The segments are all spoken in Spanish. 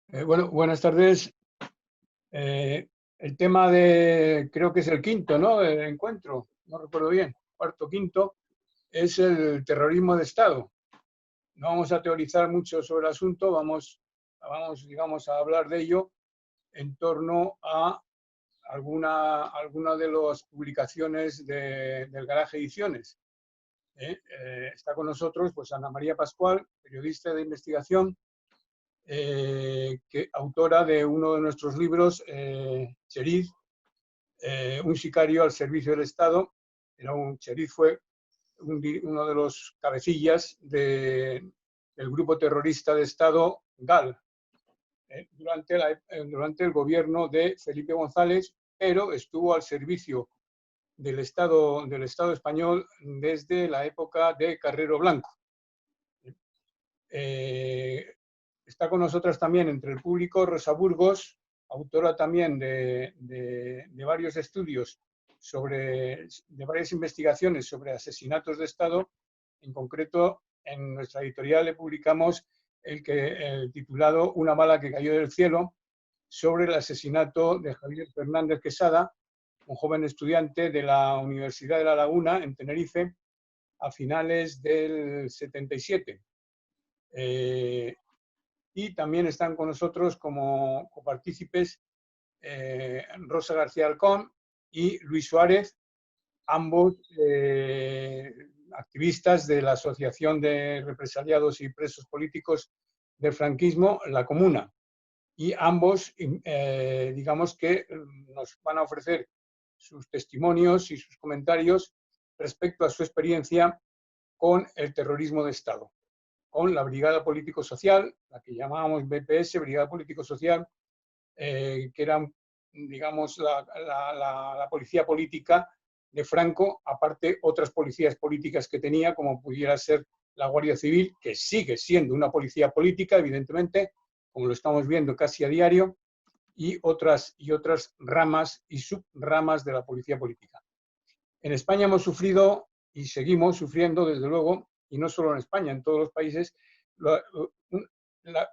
Bueno, buenas tardes. El tema creo que es el quinto, ¿no? El encuentro, no recuerdo bien, cuarto, quinto, es el terrorismo de Estado. No vamos a teorizar mucho sobre el asunto, digamos, a hablar de ello en torno a alguna de las publicaciones del Garaje Ediciones. Está con nosotros pues Ana María Pascual, periodista de investigación, autora de uno de nuestros libros, Cheriz, un sicario al servicio del Estado. Cheriz fue uno de los cabecillas del grupo terrorista de Estado GAL durante el gobierno de Felipe González, pero estuvo al servicio del Estado español desde la época de Carrero Blanco. Eh, Está con nosotras también entre el público Rosa Burgos, autora también de varios estudios de varias investigaciones sobre asesinatos de Estado. En concreto, en nuestra editorial le publicamos el titulado Una bala que cayó del cielo, sobre el asesinato de Javier Fernández Quesada, un joven estudiante de la Universidad de La Laguna, en Tenerife, a finales del 77. Y también están con nosotros como copartícipes Rosa García Alcón y Luis Suárez, ambos activistas de la Asociación de Represaliados y Presos Políticos del Franquismo, La Comuna. Y ambos, digamos que nos van a ofrecer sus testimonios y sus comentarios respecto a su experiencia con el terrorismo de Estado, con la Brigada Político-Social, la que llamábamos BPS, Brigada Político-Social, que era, digamos, la policía política de Franco, aparte otras policías políticas que tenía, como pudiera ser la Guardia Civil, que sigue siendo una policía política, evidentemente, como lo estamos viendo casi a diario, y otras ramas y subramas de la policía política. En España hemos sufrido y seguimos sufriendo, desde luego, y no solo en España, en todos los países,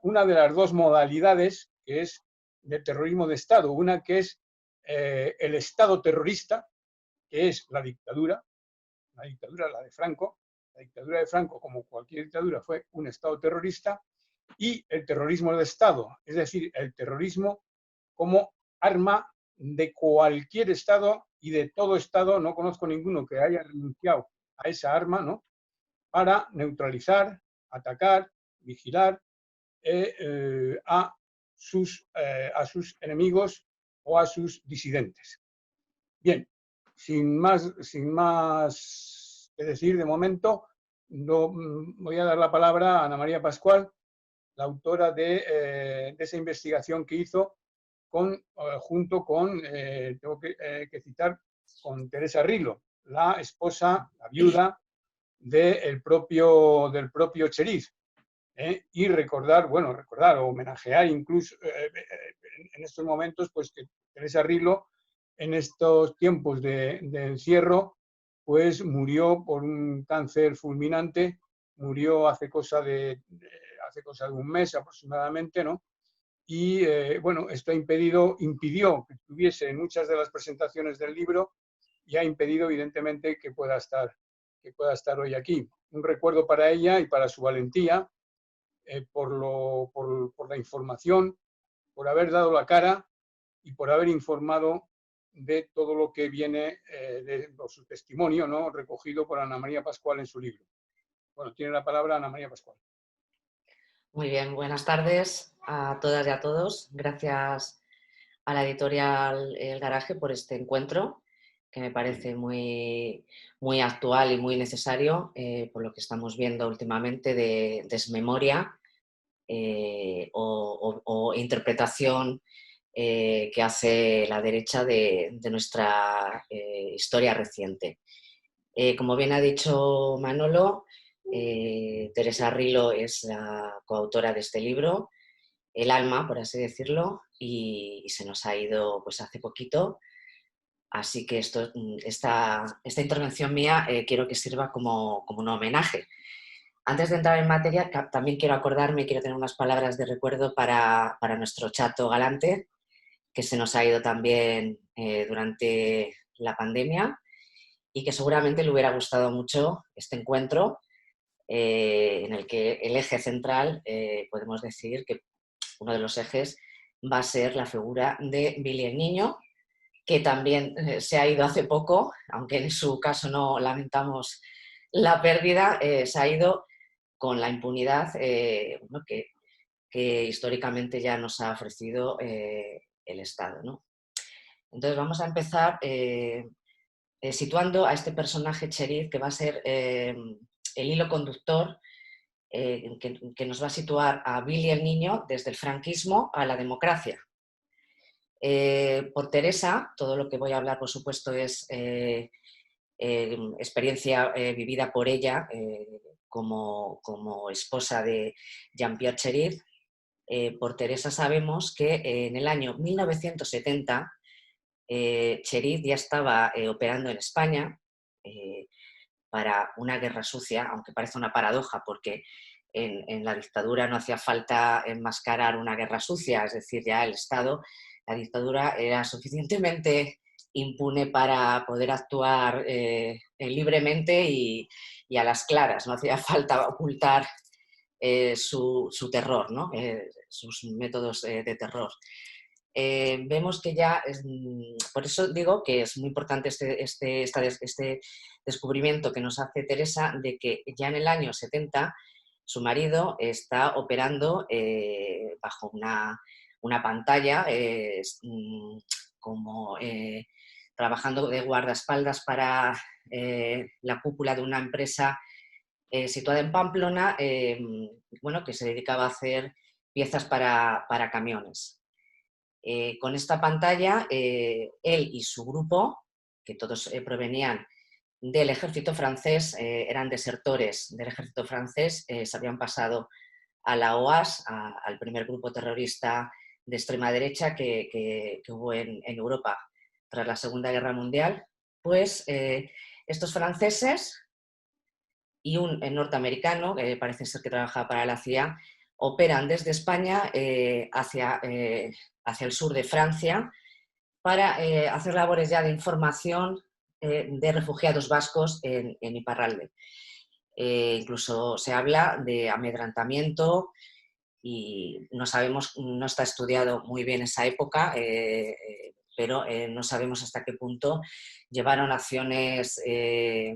una de las dos modalidades que es de terrorismo de Estado. Una que es el Estado terrorista, que es la dictadura, la de Franco. La dictadura de Franco, como cualquier dictadura, fue un Estado terrorista. Y el terrorismo de Estado, es decir, el terrorismo como arma de cualquier Estado y de todo Estado. No conozco ninguno que haya renunciado a esa arma, ¿no?, para neutralizar, atacar, vigilar a sus enemigos o a sus disidentes. Bien, sin más que decir de momento, voy a dar la palabra a Ana María Pascual, la autora de esa investigación que hizo junto con, tengo que citar, con Teresa Rilo, la esposa, la viuda del propio Cheriz. Y recordar o homenajear incluso en estos momentos, pues que Teresa Rilo, en estos tiempos de encierro, pues murió por un cáncer fulminante, murió hace cosa de un mes aproximadamente, ¿no? Y bueno, esto impidió que estuviese en muchas de las presentaciones del libro y ha impedido evidentemente que pueda estar hoy aquí. Un recuerdo para ella y para su valentía, por la información, por haber dado la cara y por haber informado de todo lo que viene por su testimonio, ¿no?, recogido por Ana María Pascual en su libro. Bueno, tiene la palabra Ana María Pascual. Muy bien, buenas tardes a todas y a todos. Gracias a la editorial El Garaje por este encuentro, que me parece muy, muy actual y muy necesario, por lo que estamos viendo últimamente de desmemoria o interpretación que hace la derecha de nuestra historia reciente. Como bien ha dicho Manolo, Teresa Rilo es la coautora de este libro, el alma, por así decirlo, y se nos ha ido pues hace poquito. Así que esta intervención mía quiero que sirva como un homenaje. Antes de entrar en materia, también quiero acordarme y quiero tener unas palabras de recuerdo para nuestro Chato Galante, que se nos ha ido también durante la pandemia y que seguramente le hubiera gustado mucho este encuentro, en el que el eje central, podemos decir que uno de los ejes va a ser la figura de Billy el Niño, que también se ha ido hace poco, aunque en su caso no lamentamos la pérdida, se ha ido con la impunidad bueno, que históricamente ya nos ha ofrecido el Estado, ¿no? Entonces vamos a empezar situando a este personaje Cherif, que va a ser el hilo conductor que nos va a situar a Billy el Niño desde el franquismo a la democracia. Por Teresa, todo lo que voy a hablar, por supuesto, es experiencia vivida por ella como esposa de Jean-Pierre Cherif. Por Teresa sabemos que en el año 1970 Cherif ya estaba operando en España para una guerra sucia, aunque parece una paradoja porque en la dictadura no hacía falta enmascarar una guerra sucia, es decir, ya el Estado, la dictadura era suficientemente impune para poder actuar libremente y a las claras, no hacía falta ocultar su terror, ¿no? Sus métodos de terror. Vemos que ya, por eso digo que es muy importante este descubrimiento que nos hace Teresa de que ya en el año 70 su marido está operando bajo una pantalla, como trabajando de guardaespaldas para la cúpula de una empresa situada en Pamplona, bueno, que se dedicaba a hacer piezas para camiones. Con esta pantalla, él y su grupo, que todos provenían del ejército francés, eran desertores del ejército francés, se habían pasado a la OAS, al primer grupo terrorista de extrema derecha que hubo en Europa tras la Segunda Guerra Mundial. Pues estos franceses y un norteamericano, que parece ser que trabaja para la CIA, operan desde España hacia el sur de Francia para hacer labores ya de información de refugiados vascos en Iparralde. Incluso se habla de amedrantamiento y no sabemos, no está estudiado muy bien esa época, pero no sabemos hasta qué punto llevaron acciones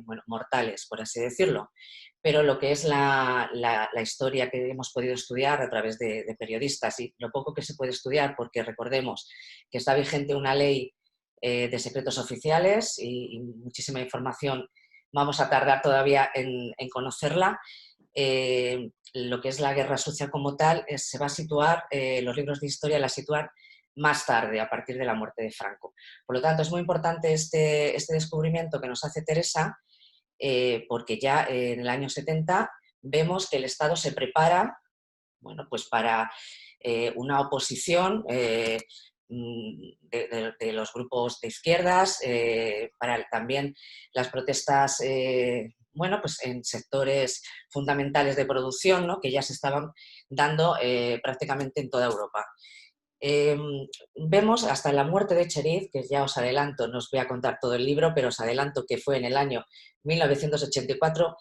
bueno, mortales, por así decirlo. Pero lo que es la historia que hemos podido estudiar a través de periodistas y lo poco que se puede estudiar, porque recordemos que está vigente una ley de secretos oficiales y muchísima información vamos a tardar todavía en conocerla. Lo que es la guerra sucia como tal se va a situar, los libros de historia la sitúan más tarde, a partir de la muerte de Franco. Por lo tanto, es muy importante este descubrimiento que nos hace Teresa, porque ya en el año 70 vemos que el Estado se prepara, bueno, pues para una oposición de los grupos de izquierdas, para también las protestas bueno, pues en sectores fundamentales de producción, ¿no? Que ya se estaban dando prácticamente en toda Europa. Vemos hasta la muerte de Cherif, que ya os adelanto, no os voy a contar todo el libro, pero os adelanto que fue en el año 1984.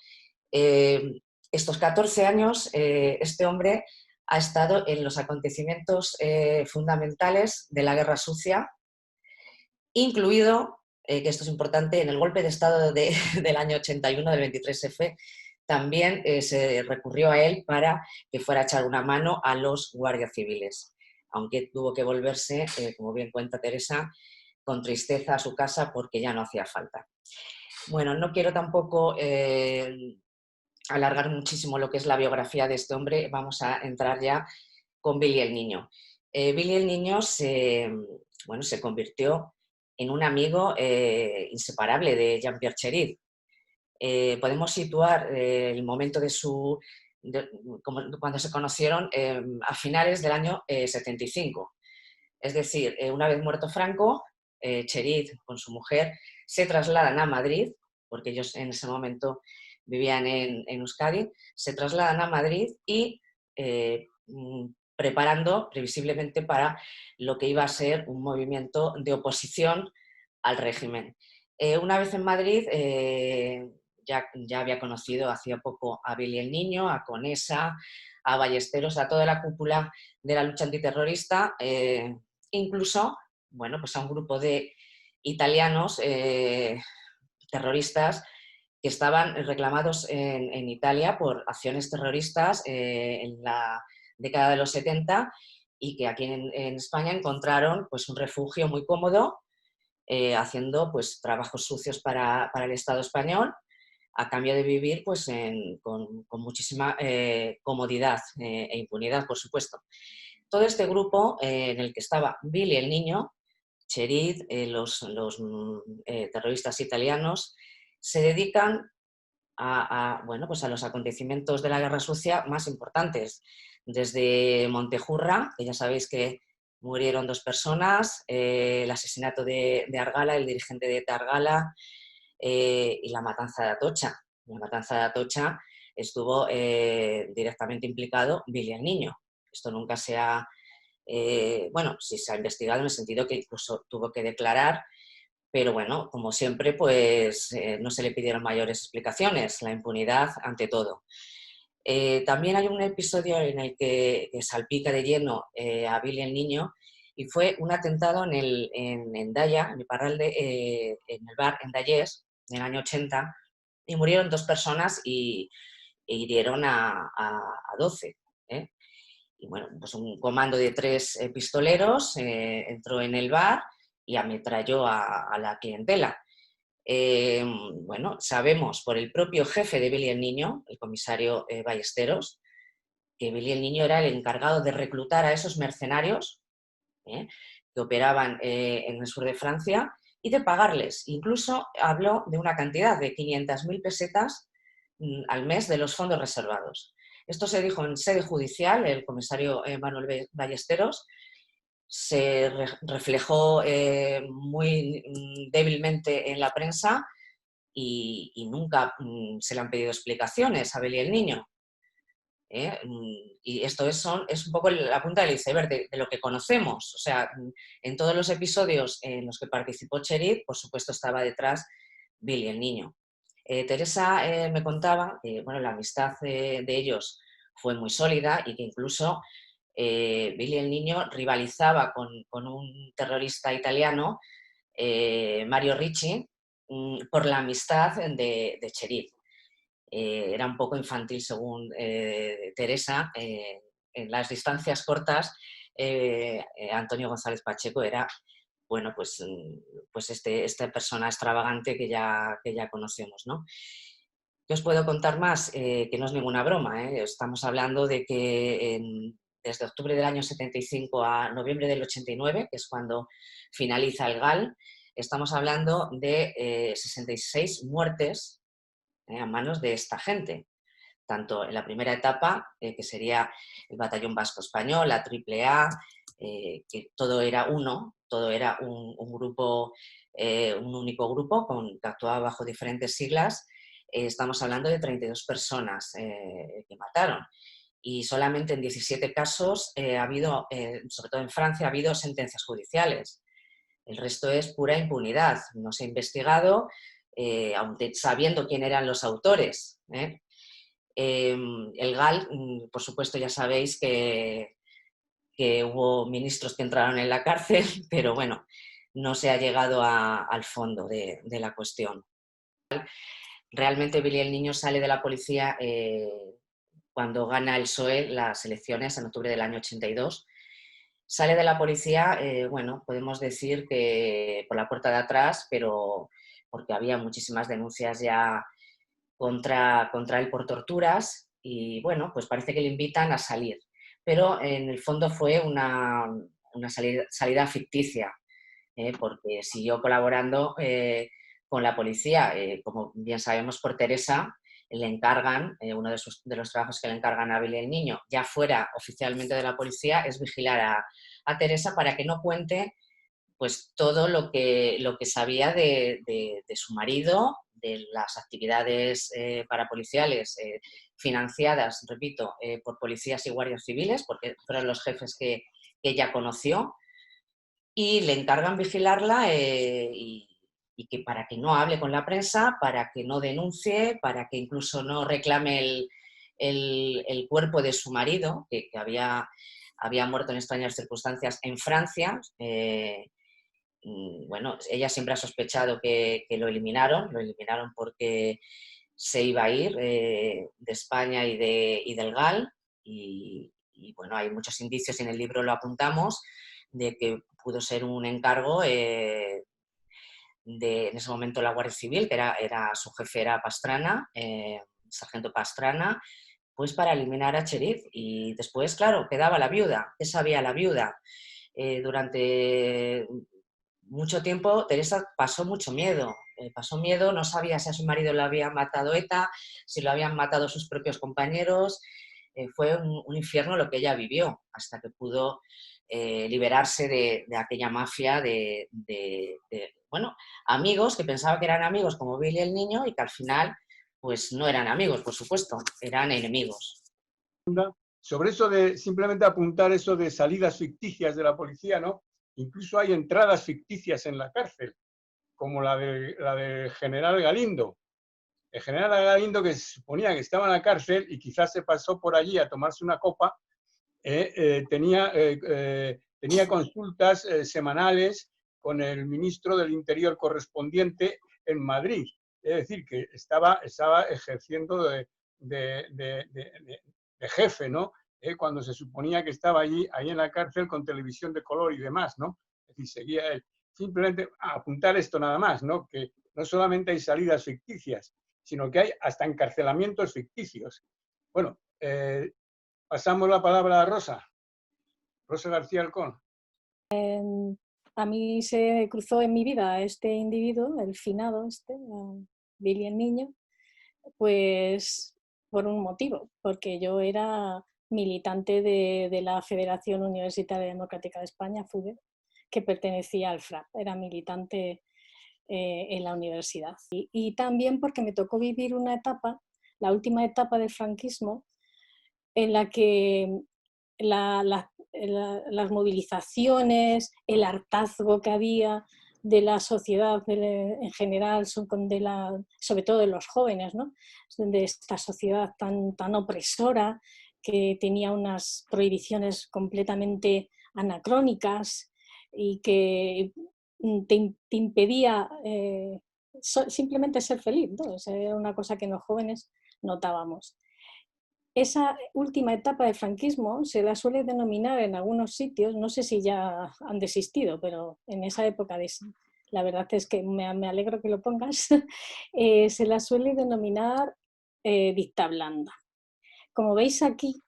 Estos 14 años, este hombre ha estado en los acontecimientos fundamentales de la Guerra Sucia, incluido, que esto es importante, en el golpe de Estado del año 81, del 23F, también se recurrió a él para que fuera a echar una mano a los guardias civiles, aunque tuvo que volverse, como bien cuenta Teresa, con tristeza a su casa porque ya no hacía falta. Bueno, no quiero tampoco alargar muchísimo lo que es la biografía de este hombre, vamos a entrar ya con Billy el Niño. Billy el Niño bueno, se convirtió en un amigo inseparable de Jean-Pierre Cherif. Podemos situar el momento de cuando se conocieron a finales del año 75. Es decir, una vez muerto Franco, Cherif con su mujer se trasladan a Madrid, porque ellos en ese momento vivían en Euskadi, se trasladan a Madrid y preparando previsiblemente para lo que iba a ser un movimiento de oposición al régimen. Una vez en Madrid, ya había conocido hacía poco a Billy el Niño, a Conesa, a Ballesteros, a toda la cúpula de la lucha antiterrorista, incluso, bueno, pues a un grupo de italianos terroristas que estaban reclamados en Italia por acciones terroristas en la década de los 70 y que aquí en España encontraron pues, un refugio muy cómodo haciendo pues, trabajos sucios para el Estado español a cambio de vivir pues, con muchísima comodidad e impunidad, por supuesto. Todo este grupo en el que estaba Billy el Niño, Cherid, los terroristas italianos, se dedican bueno, pues a los acontecimientos de la Guerra Sucia más importantes, desde Montejurra, que ya sabéis que murieron 2 personas, el asesinato de Argala, el dirigente de ETA Argala, y la matanza de Atocha. En la matanza de Atocha estuvo directamente implicado Billy el Niño. Esto nunca se ha, bueno, sí se ha investigado en el sentido que incluso tuvo que declarar, pero bueno, como siempre, pues no se le pidieron mayores explicaciones, la impunidad ante todo. También hay un episodio en el que salpica de lleno a Billy el Niño y fue un atentado en Endaya, en Iparralde, en el bar Endayés, en el año 80, y murieron 2 personas e hirieron a 12. Y bueno, pues un comando de 3 pistoleros entró en el bar y ametralló a la clientela. Bueno, sabemos por el propio jefe de Billy el Niño, el comisario Ballesteros, que Billy el Niño era el encargado de reclutar a esos mercenarios que operaban en el sur de Francia y de pagarles. Incluso habló de una cantidad de 500.000 pesetas al mes de los fondos reservados. Esto se dijo en sede judicial, el comisario Manuel Ballesteros, se reflejó muy débilmente en la prensa y nunca se le han pedido explicaciones a Billy el Niño. Y esto es un poco la punta del iceberg de lo que conocemos. O sea, en todos los episodios en los que participó Cherid, por supuesto estaba detrás Billy el Niño. Teresa me contaba que bueno, la amistad de ellos fue muy sólida y que incluso Billy el Niño rivalizaba con un terrorista italiano, Mario Ricci, por la amistad de Cherid. Era un poco infantil según Teresa. En las distancias cortas, Antonio González Pacheco era bueno, pues esta persona extravagante que ya conocemos, ¿no? ¿Qué os puedo contar más? Que no es ninguna broma, ¿eh? Estamos hablando de que desde octubre del año 75 a noviembre del 89, que es cuando finaliza el GAL, estamos hablando de 66 muertes a manos de esta gente, tanto en la primera etapa, que sería el Batallón Vasco Español, la AAA, que todo era uno, todo era un grupo, un único grupo que actuaba bajo diferentes siglas. Estamos hablando de 32 personas que mataron y solamente en 17 casos ha habido, sobre todo en Francia, ha habido sentencias judiciales. El resto es pura impunidad, no se ha investigado, aunque sabiendo quién eran los autores. El GAL, por supuesto, ya sabéis que hubo ministros que entraron en la cárcel, pero bueno, no se ha llegado al fondo de la cuestión. Realmente Billy el Niño sale de la policía cuando gana el PSOE las elecciones en octubre del año 82. Sale de la policía, bueno, podemos decir que por la puerta de atrás, pero porque había muchísimas denuncias ya contra él por torturas y bueno, pues parece que le invitan a salir. Pero en el fondo fue una salida ficticia, porque siguió colaborando con la policía. Como bien sabemos por Teresa, le encargan, uno de los trabajos que le encargan a Billy el Niño, ya fuera oficialmente de la policía, es vigilar a Teresa para que no cuente pues todo lo que sabía de su marido, de las actividades parapoliciales financiadas, repito, por policías y guardias civiles, porque fueron los jefes que ella conoció, y le encargan vigilarla y que para que no hable con la prensa, para que no denuncie, para que incluso no reclame el cuerpo de su marido, que había muerto en extrañas circunstancias en Francia. Bueno, ella siempre ha sospechado que lo eliminaron porque se iba a ir de España y del GAL, y bueno, hay muchos indicios, y en el libro lo apuntamos, de que pudo ser un encargo en ese momento la Guardia Civil, que su jefe era Pastrana, sargento Pastrana, pues para eliminar a Cherif. Y después, claro, quedaba la viuda. ¿Qué sabía la viuda? Durante mucho tiempo Teresa pasó mucho miedo. Pasó miedo, no sabía si a su marido lo había matado ETA, si lo habían matado sus propios compañeros. Fue un infierno lo que ella vivió, hasta que pudo liberarse de aquella mafia bueno, amigos que pensaba que eran amigos como Billy el niño, y que al final pues no eran amigos, por supuesto, eran enemigos. Sobre eso de simplemente apuntar eso de salidas ficticias de la policía, ¿no? Incluso hay entradas ficticias en la cárcel, como la de General Galindo. El general Galindo, que se suponía que estaba en la cárcel y quizás se pasó por allí a tomarse una copa, tenía consultas semanales con el ministro del Interior correspondiente en Madrid. Es decir, que estaba ejerciendo de jefe, ¿no? Cuando se suponía que estaba ahí en la cárcel con televisión de color y demás, ¿no? Es decir, seguía él. Simplemente apuntar esto nada más, ¿no? Que no solamente hay salidas ficticias, sino que hay hasta encarcelamientos ficticios. Bueno, pasamos la palabra a Rosa. Rosa García Alcón. A mí se cruzó en mi vida este individuo, el finado, Billy el niño, pues por un motivo, porque yo era militante de la Federación Universitaria Democrática de España, FUDE, que pertenecía al FRAP, era militante en la universidad. Y también porque me tocó vivir una etapa, la última etapa del franquismo, en la que las movilizaciones, el hartazgo que había de la sociedad en general, sobre todo de los jóvenes, ¿no? De esta sociedad tan opresora, que tenía unas prohibiciones completamente anacrónicas y que te impedía simplemente ser feliz, ¿no? Era una cosa que los jóvenes notábamos. Esa última etapa del franquismo se la suele denominar en algunos sitios, no sé si ya han desistido, pero en esa época, la verdad es que me alegro que lo pongas, se la suele denominar dicta blanda. Como veis aquí,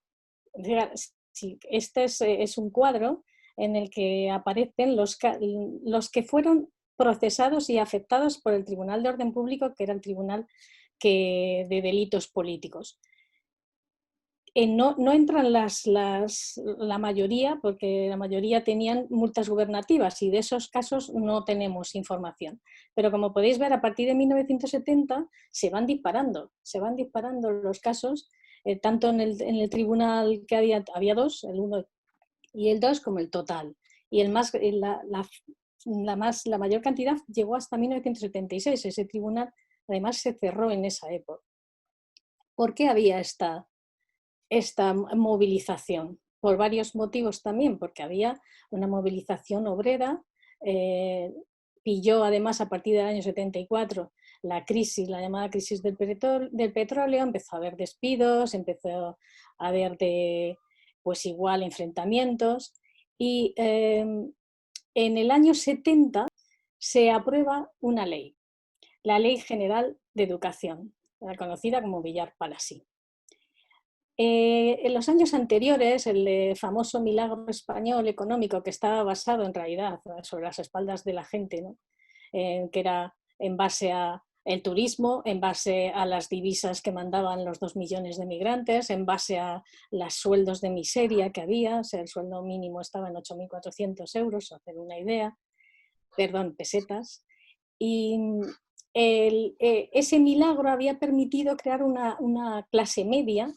este es un cuadro en el que aparecen los que fueron procesados y afectados por el Tribunal de Orden Público, que era el tribunal de delitos políticos. No entran la mayoría, porque la mayoría tenían multas gubernativas, y de esos casos no tenemos información. Pero como podéis ver, a partir de 1970 se van disparando los casos, tanto en el tribunal, que había dos, el 1 y el 2, como el total. Y la mayor cantidad llegó hasta 1976. Ese tribunal además se cerró en esa época. ¿Por qué había esta movilización? Por varios motivos también, porque había una movilización obrera, pilló además a partir del año 74 la llamada crisis del petróleo, empezó a haber despidos, empezó a haber pues igual enfrentamientos, y en el año 70 se aprueba una ley, la Ley General de Educación, conocida como Villar-Palasí. En los años anteriores, el famoso milagro español económico, que estaba basado en realidad sobre las espaldas de la gente, ¿no? Que era en base al turismo, en base a las divisas que mandaban los 2 millones de migrantes, en base a los sueldos de miseria que había, o sea, el sueldo mínimo estaba en 8.400 euros, para hacer una idea. perdón, pesetas, y ese milagro había permitido crear una clase media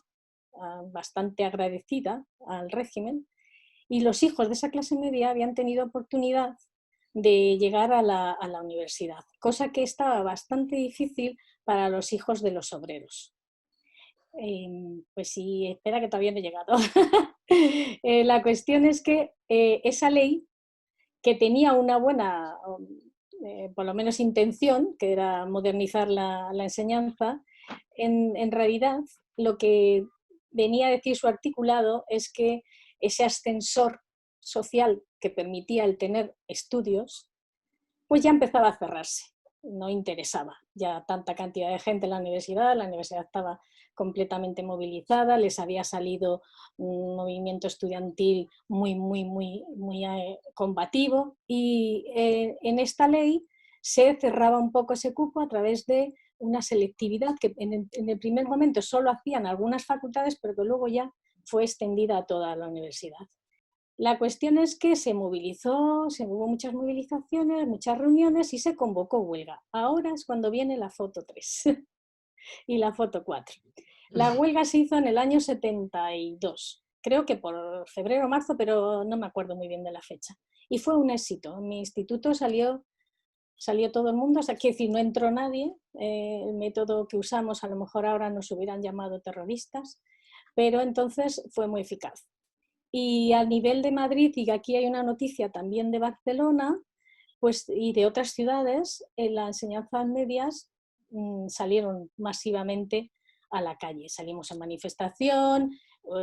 bastante agradecida al régimen, y los hijos de esa clase media habían tenido oportunidad de llegar a la universidad, cosa que estaba bastante difícil para los hijos de los obreros. Pues sí, espera que todavía no he llegado. La cuestión es que esa ley, que tenía una buena, por lo menos intención, que era modernizar la enseñanza, en realidad lo que venía a decir su articulado es que ese ascensor social que permitía el tener estudios, pues ya empezaba a cerrarse, no interesaba ya tanta cantidad de gente en la universidad estaba completamente movilizada, les había salido un movimiento estudiantil muy combativo, y en esta ley se cerraba un poco ese cupo a través de una selectividad que en el primer momento solo hacían algunas facultades, pero que luego ya fue extendida a toda la universidad. La cuestión es que se movilizó, hubo muchas movilizaciones, muchas reuniones y se convocó huelga. Ahora es cuando viene la foto 3 y la foto 4. La huelga se hizo en el año 72, creo que por febrero o marzo, pero no me acuerdo muy bien de la fecha. Y fue un éxito. En mi instituto salió todo el mundo, o sea, quiero decir, no entró nadie. El método que usamos a lo mejor ahora nos hubieran llamado terroristas, pero entonces fue muy eficaz. Y a nivel de Madrid, y aquí hay una noticia también de Barcelona, pues, y de otras ciudades, en las enseñanzas medias salieron masivamente a la calle. Salimos en manifestación,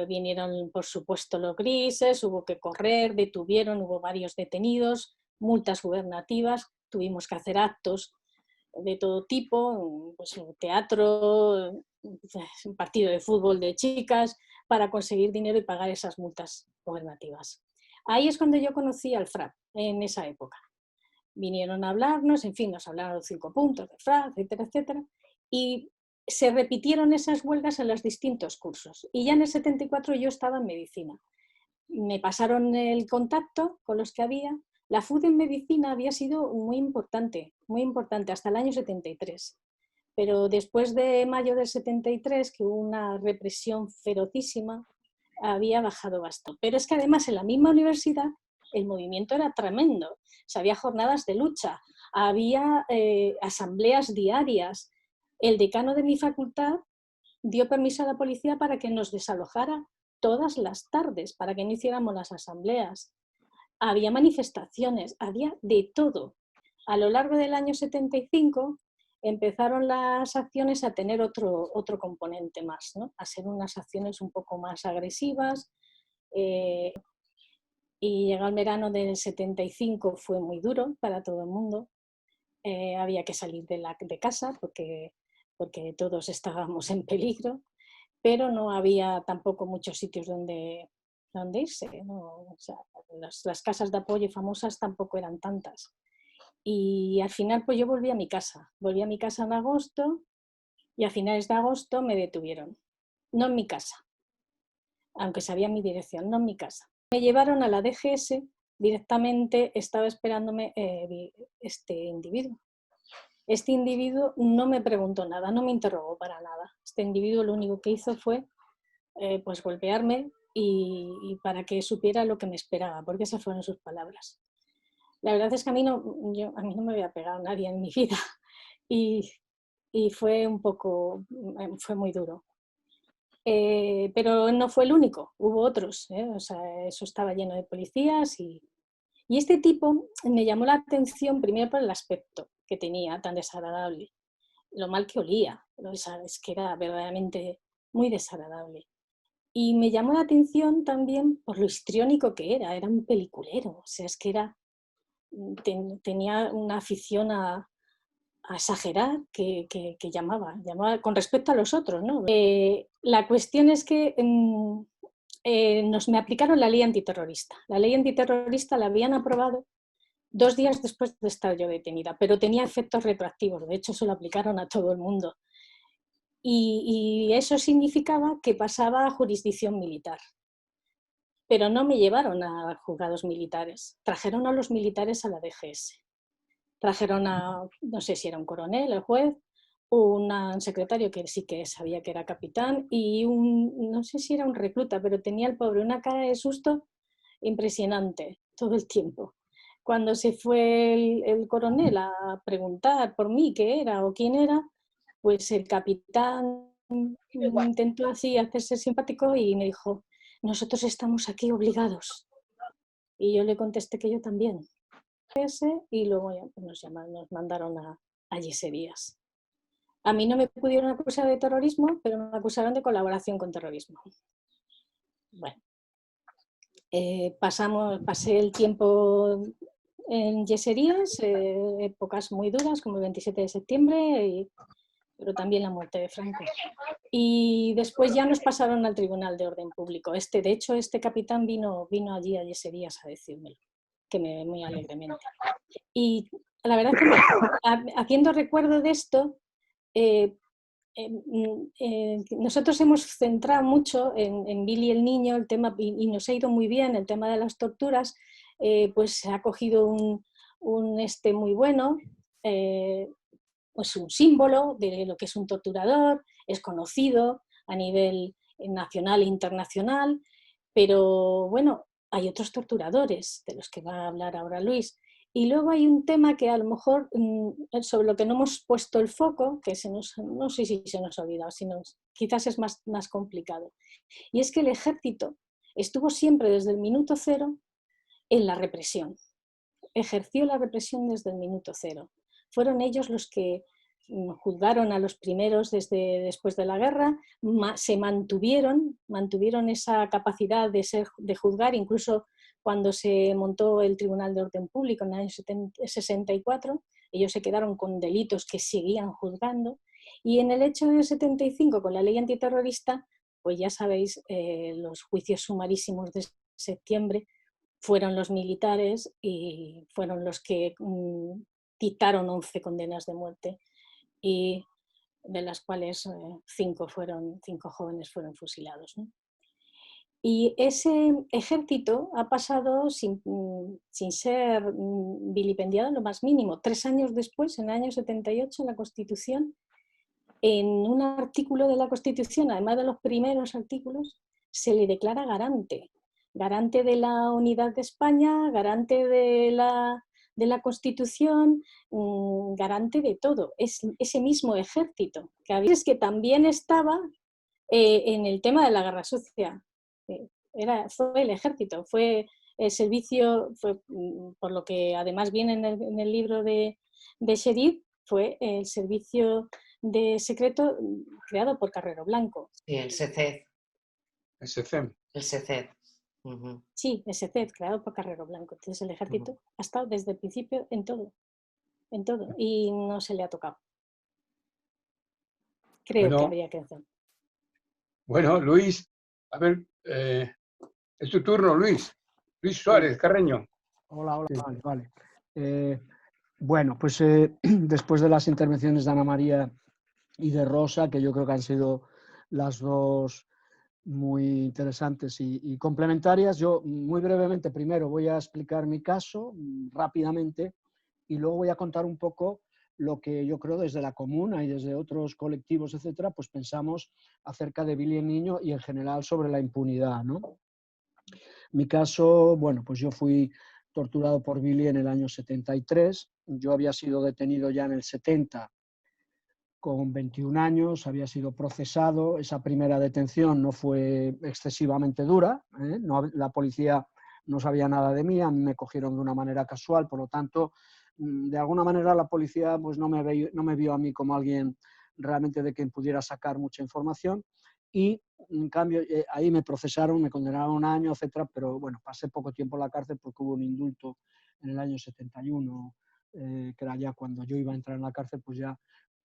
vinieron por supuesto los grises, hubo que correr, detuvieron, hubo varios detenidos, multas gubernativas, tuvimos que hacer actos de todo tipo, pues, teatro, un partido de fútbol de chicas, para conseguir dinero y pagar esas multas gobernativas. Ahí es cuando yo conocí al FRAP, en esa época. Vinieron a hablarnos, en fin, nos hablaron los 5 puntos del FRAP, etcétera, etcétera, y se repitieron esas huelgas en los distintos cursos. Y ya en el 74 yo estaba en medicina. Me pasaron el contacto con los que había. La FUD en medicina había sido muy importante hasta el año 73. Pero después de mayo del 73, que hubo una represión ferocísima, había bajado bastante. Pero es que además en la misma universidad el movimiento era tremendo. O sea, había jornadas de lucha, había asambleas diarias. El decano de mi facultad dio permiso a la policía para que nos desalojara todas las tardes, para que no hiciéramos las asambleas. Había manifestaciones, había de todo. A lo largo del año 75 empezaron las acciones a tener otro componente más, ¿no? A ser unas acciones un poco más agresivas. Y llegó el verano del 75, fue muy duro para todo el mundo. Había que salir de casa porque todos estábamos en peligro, pero no había tampoco muchos sitios donde irse, ¿no? O sea, las casas de apoyo famosas tampoco eran tantas. Y al final pues yo volví a mi casa en agosto, y a finales de agosto me detuvieron. No en mi casa, aunque sabía mi dirección, no en mi casa. Me llevaron a la DGS, directamente estaba esperándome este individuo. Este individuo no me preguntó nada, no me interrogó para nada. Este individuo lo único que hizo fue pues golpearme y para que supiera lo que me esperaba, porque esas fueron sus palabras. La verdad es que a mí no me había pegado nadie en mi vida, y fue fue muy duro. Pero no fue el único, hubo otros, o sea, eso estaba lleno de policías, y este tipo me llamó la atención primero por el aspecto que tenía tan desagradable, lo mal que olía, es que era verdaderamente muy desagradable. Y me llamó la atención también por lo histriónico que era un peliculero, o sea, es que tenía una afición a exagerar que llamaba con respecto a los otros, ¿no? La cuestión es que me aplicaron la ley antiterrorista. La ley antiterrorista la habían aprobado 2 días después de estar yo detenida, pero tenía efectos retroactivos, de hecho se lo aplicaron a todo el mundo. Y eso significaba que pasaba a jurisdicción militar. Pero no me llevaron a juzgados militares, trajeron a los militares a la DGS. trajeron a, no sé si era un coronel, el juez, un secretario que sí que sabía que era capitán y no sé si era un recluta, pero tenía el pobre una cara de susto impresionante todo el tiempo. Cuando se fue el coronel a preguntar por mí qué era o quién era, pues el capitán intentó así hacerse simpático y me dijo, nosotros estamos aquí obligados. Y yo le contesté que yo también. Y luego ya, pues nos mandaron a Yeserías. A mí no me pudieron acusar de terrorismo, pero me acusaron de colaboración con terrorismo. Bueno, pasé el tiempo en Yeserías, épocas muy duras, como el 27 de septiembre, pero también la muerte de Franco. Y después ya nos pasaron al Tribunal de Orden Público. De hecho, este capitán vino allí a Yeserías a decírmelo, que muy alegremente. Y la verdad es que haciendo recuerdo de esto, nosotros hemos centrado mucho en Billy el niño, el tema, y nos ha ido muy bien el tema de las torturas, pues se ha cogido un muy bueno, pues un símbolo de lo que es un torturador, es conocido a nivel nacional e internacional, pero bueno, hay otros torturadores de los que va a hablar ahora Luis. Y luego hay un tema que a lo mejor sobre lo que no hemos puesto el foco, que no sé si se nos ha olvidado, sino quizás es más complicado. Y es que el ejército estuvo siempre desde el minuto cero en la represión. Ejerció la represión desde el minuto cero. Fueron ellos los que juzgaron a los primeros después de la guerra, se mantuvieron esa capacidad de juzgar, incluso cuando se montó el Tribunal de Orden Público en el año 64, ellos se quedaron con delitos que seguían juzgando, y en el hecho del 75, con la ley antiterrorista, pues ya sabéis, los juicios sumarísimos de septiembre fueron los militares y fueron los que dictaron 11 condenas de muerte, y de las cuales 5 jóvenes fueron fusilados, ¿no? Y ese ejército ha pasado sin ser vilipendiado en lo más mínimo. 3 años después, en el año 78, la Constitución, en un artículo de la Constitución, además de los primeros artículos, se le declara garante de la unidad de España, garante de la Constitución, garante de todo. Es ese mismo ejército, es que también estaba en el tema de la guerra sucia. Fue el ejército, fue el servicio, por lo que además viene en el libro de Sheriff, fue el servicio de secreto creado por Carrero Blanco. Sí, el SECED. El SECEM. El SECED. Sí, el SECED, creado por Carrero Blanco. Entonces el ejército ha estado desde el principio en todo, y no se le ha tocado. Creo que habría que hacer. Bueno, Luis, a ver, es tu turno, Luis. Luis Suárez, Carreño. Hola, vale. Bueno, pues después de las intervenciones de Ana María y de Rosa, que yo creo que han sido las dos muy interesantes y complementarias, yo muy brevemente primero voy a explicar mi caso rápidamente y luego voy a contar un poco lo que yo creo desde la comuna y desde otros colectivos, etcétera, pues pensamos acerca de Billy el niño y en general sobre la impunidad, ¿no? Mi caso, bueno, pues yo fui torturado por Billy en el año 73, yo había sido detenido ya en el 70 con 21 años, había sido procesado, esa primera detención no fue excesivamente dura, la policía no sabía nada de mí, a mí me cogieron de una manera casual, por lo tanto, de alguna manera la policía pues, no me vio a mí como alguien realmente de quien pudiera sacar mucha información, y en cambio ahí me procesaron, me condenaron a un año, etcétera, pero bueno, pasé poco tiempo en la cárcel porque hubo un indulto en el año 71, que era ya cuando yo iba a entrar en la cárcel, pues ya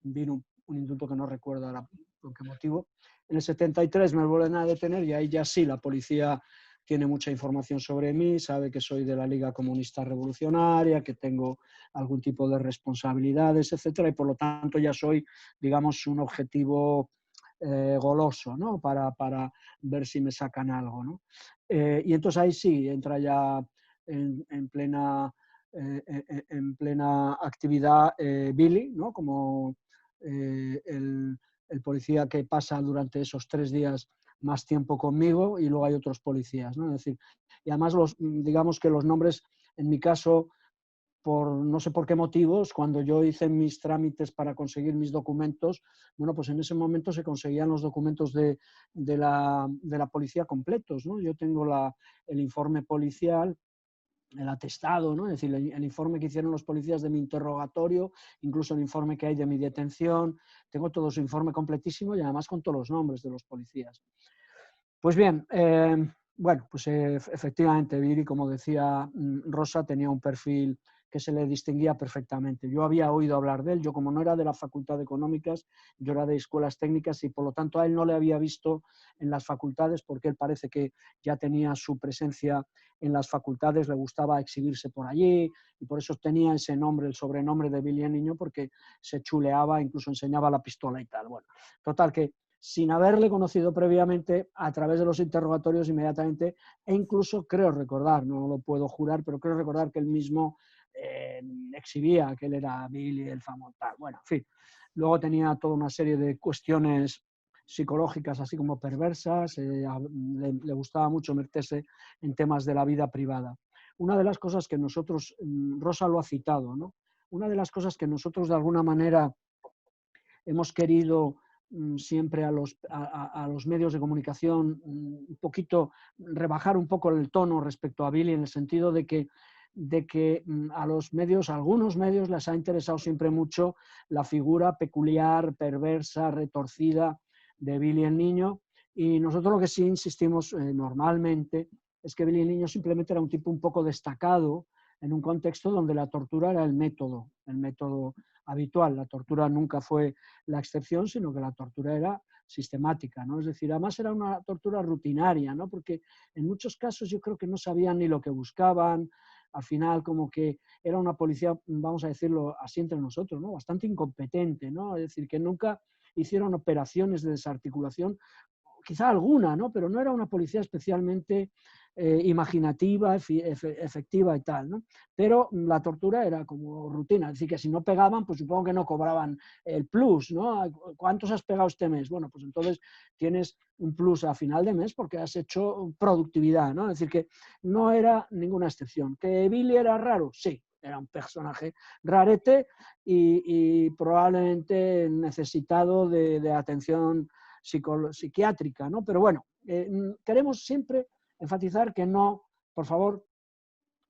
vino un indulto que no recuerdo ahora por qué motivo. En el 73 me vuelven a detener y ahí ya sí, la policía tiene mucha información sobre mí, sabe que soy de la Liga Comunista Revolucionaria, que tengo algún tipo de responsabilidades, etcétera, y por lo tanto ya soy, digamos, un objetivo goloso, ¿no? Para ver si me sacan algo, ¿no? Y entonces ahí sí, entra ya en plena en plena actividad Billy, ¿no? Como el policía que pasa durante esos 3 días más tiempo conmigo, y luego hay otros policías, ¿no? Es decir, y además digamos que los nombres, en mi caso, por no sé por qué motivos, cuando yo hice mis trámites para conseguir mis documentos, bueno, pues en ese momento se conseguían los documentos de la policía completos, ¿no? Yo tengo el informe policial, el atestado, ¿no? Es decir, el informe que hicieron los policías de mi interrogatorio, incluso el informe que hay de mi detención, tengo todo su informe completísimo y además con todos los nombres de los policías. Pues bien, bueno, pues efectivamente, Viri, como decía Rosa, tenía un perfil que se le distinguía perfectamente. Yo había oído hablar de él, yo como no era de la Facultad de Económicas, yo era de Escuelas Técnicas y por lo tanto a él no le había visto en las facultades porque él parece que ya tenía su presencia en las facultades, le gustaba exhibirse por allí y por eso tenía ese nombre, el sobrenombre de Billy el Niño, porque se chuleaba, incluso enseñaba la pistola y tal. Bueno, total que sin haberle conocido previamente, a través de los interrogatorios inmediatamente, e incluso creo recordar, no lo puedo jurar, pero creo recordar que él mismo exhibía que él era Billy el famoso tal. Bueno, en fin, luego tenía toda una serie de cuestiones psicológicas así como perversas, le gustaba mucho meterse en temas de la vida privada. Una de las cosas que nosotros, Rosa lo ha citado, ¿no? Una de las cosas que nosotros de alguna manera hemos querido siempre a los medios de comunicación un poquito rebajar un poco el tono respecto a Billy, en el sentido de que a los medios, a algunos medios les ha interesado siempre mucho la figura peculiar, perversa, retorcida de Billy el Niño, y nosotros lo que sí insistimos normalmente es que Billy el Niño simplemente era un tipo un poco destacado en un contexto donde la tortura era el método habitual. La tortura nunca fue la excepción, sino que la tortura era sistemática, ¿no? Es decir, además era una tortura rutinaria, ¿no? Porque en muchos casos yo creo que no sabían ni lo que buscaban, al final como que era una policía, vamos a decirlo así entre nosotros, ¿no? Bastante incompetente, ¿no? Es decir, que nunca hicieron operaciones de desarticulación, quizá alguna, ¿no? Pero no era una policía especialmente imaginativa, efectiva y tal, ¿no? Pero la tortura era como rutina, es decir, que si no pegaban, pues supongo que no cobraban el plus, ¿no? ¿Cuántos has pegado este mes? Bueno, pues entonces tienes un plus a final de mes porque has hecho productividad, ¿no? Es decir, que no era ninguna excepción. ¿Que Billy era raro? Sí, era un personaje rarete y probablemente necesitado de atención psiquiátrica, ¿no? Pero bueno, queremos siempre enfatizar que no, por favor,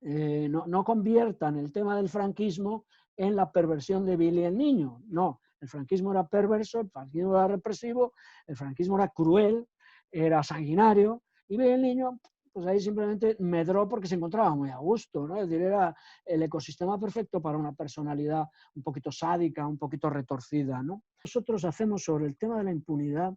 no conviertan el tema del franquismo en la perversión de Billy el Niño. No, el franquismo era perverso, el franquismo era represivo, el franquismo era cruel, era sanguinario, y Billy el Niño, pues ahí simplemente medró porque se encontraba muy a gusto, ¿no? Es decir, era el ecosistema perfecto para una personalidad un poquito sádica, un poquito retorcida, ¿no? Nosotros hacemos sobre el tema de la impunidad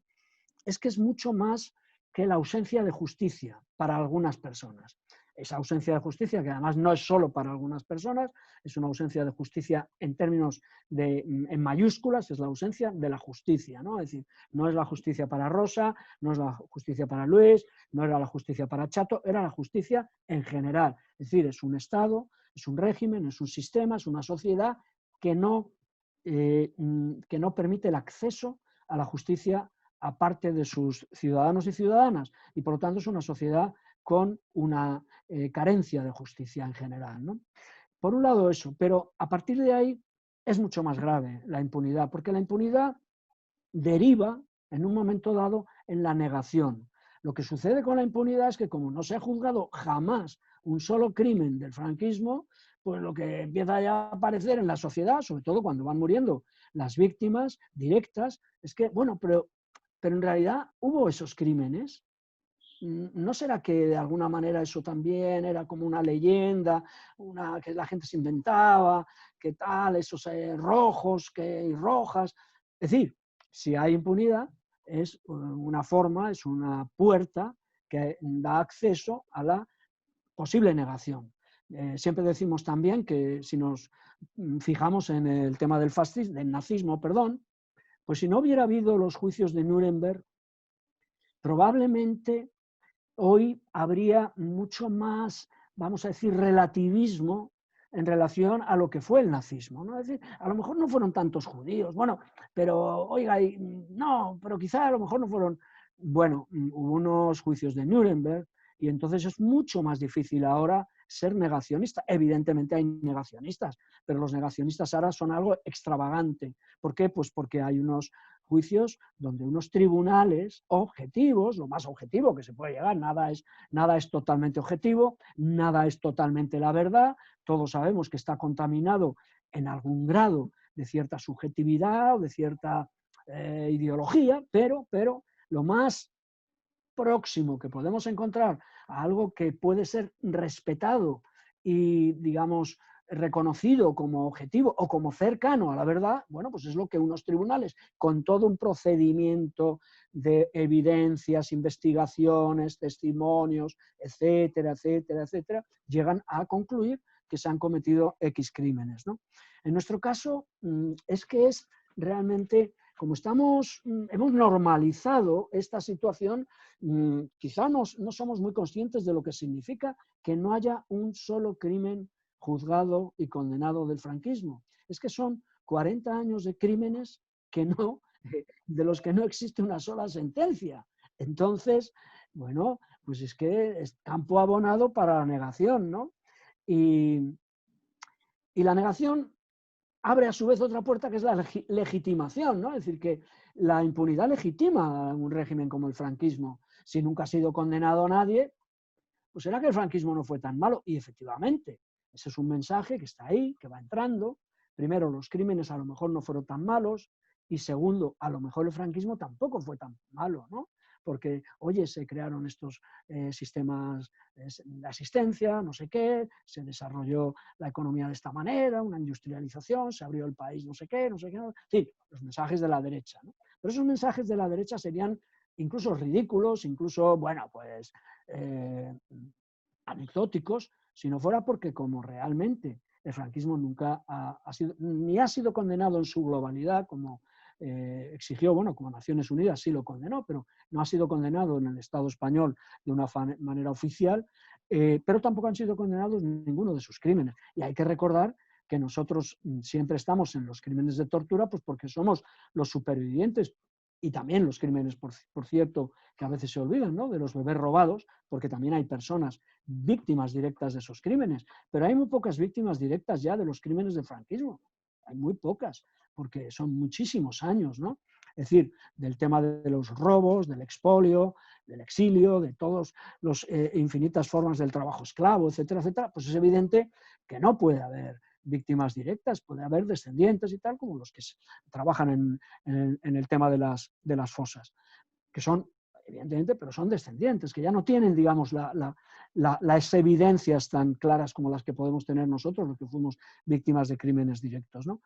es que es mucho más que la ausencia de justicia para algunas personas. Esa ausencia de justicia, que además no es solo para algunas personas, es una ausencia de justicia en términos en mayúsculas, es la ausencia de la justicia, ¿no? Es decir, no es la justicia para Rosa, no es la justicia para Luis, no era la justicia para Chato, era la justicia en general. Es decir, es un Estado, es un régimen, es un sistema, es una sociedad que no permite el acceso a la justicia a parte de sus ciudadanos y ciudadanas, y por lo tanto es una sociedad con una carencia de justicia en general, ¿no? Por un lado eso, pero a partir de ahí es mucho más grave la impunidad, porque la impunidad deriva en un momento dado en la negación. Lo que sucede con la impunidad es que como no se ha juzgado jamás un solo crimen del franquismo, pues lo que empieza ya a aparecer en la sociedad, sobre todo cuando van muriendo las víctimas directas, es que, bueno, pero en realidad hubo esos crímenes. ¿No será que de alguna manera eso también era como una leyenda, que la gente se inventaba, que tal, esos rojos y rojas? Es decir, si hay impunidad, es una forma, es una puerta que da acceso a la posible negación. Siempre decimos también que si nos fijamos en el tema del nazismo, pues si no hubiera habido los juicios de Nuremberg, probablemente hoy habría mucho más, vamos a decir, relativismo en relación a lo que fue el nazismo, ¿no? Es decir, a lo mejor no fueron tantos judíos, bueno, pero oiga, no, pero quizá a lo mejor no fueron, bueno, hubo unos juicios de Nuremberg y entonces es mucho más difícil ahora ser negacionista. Evidentemente hay negacionistas, pero los negacionistas ahora son algo extravagante. ¿Por qué? Pues porque hay unos juicios donde unos tribunales objetivos, lo más objetivo que se puede llegar, nada es totalmente objetivo, nada es totalmente la verdad, todos sabemos que está contaminado en algún grado de cierta subjetividad o de cierta ideología, pero lo más próximo que podemos encontrar a algo que puede ser respetado y, digamos, reconocido como objetivo o como cercano a la verdad, bueno, pues es lo que unos tribunales, con todo un procedimiento de evidencias, investigaciones, testimonios, etcétera, etcétera, etcétera, llegan a concluir que se han cometido X crímenes, ¿no? En nuestro caso, es que es realmente, como hemos normalizado esta situación, quizá no somos muy conscientes de lo que significa que no haya un solo crimen juzgado y condenado del franquismo. Es que son 40 años de crímenes de los que no existe una sola sentencia. Entonces, bueno, pues es que es campo abonado para la negación, ¿no? Y la negación abre a su vez otra puerta que es la legitimación, ¿no? Es decir, que la impunidad legitima un régimen como el franquismo. Si nunca ha sido condenado a nadie, pues será que el franquismo no fue tan malo. Y efectivamente, ese es un mensaje que está ahí, que va entrando. Primero, los crímenes a lo mejor no fueron tan malos, y segundo, a lo mejor el franquismo tampoco fue tan malo, ¿no? Porque, oye, se crearon estos sistemas de asistencia, no sé qué, se desarrolló la economía de esta manera, una industrialización, se abrió el país, no sé qué, no sé qué. Sí, los mensajes de la derecha, ¿no? Pero esos mensajes de la derecha serían incluso ridículos, incluso, bueno, pues anecdóticos, si no fuera porque como realmente el franquismo nunca ni ha sido condenado en su globalidad, como exigió, bueno, como Naciones Unidas sí lo condenó, pero no ha sido condenado en el Estado español de una manera oficial, pero tampoco han sido condenados ninguno de sus crímenes. Y hay que recordar que nosotros siempre estamos en los crímenes de tortura, pues porque somos los supervivientes, y también los crímenes, por cierto, que a veces se olvidan, ¿no? De los bebés robados, porque también hay personas víctimas directas de esos crímenes, pero hay muy pocas víctimas directas ya de los crímenes del franquismo, hay muy pocas, porque son muchísimos años, ¿no? Es decir, del tema de los robos, del expolio, del exilio, de todas las infinitas formas del trabajo esclavo, etcétera, etcétera, pues es evidente que no puede haber víctimas directas, puede haber descendientes y tal, como los que trabajan en el tema de las fosas, que son, evidentemente, pero son descendientes, que ya no tienen, digamos, las evidencias tan claras como las que podemos tener nosotros, los que fuimos víctimas de crímenes directos, ¿no?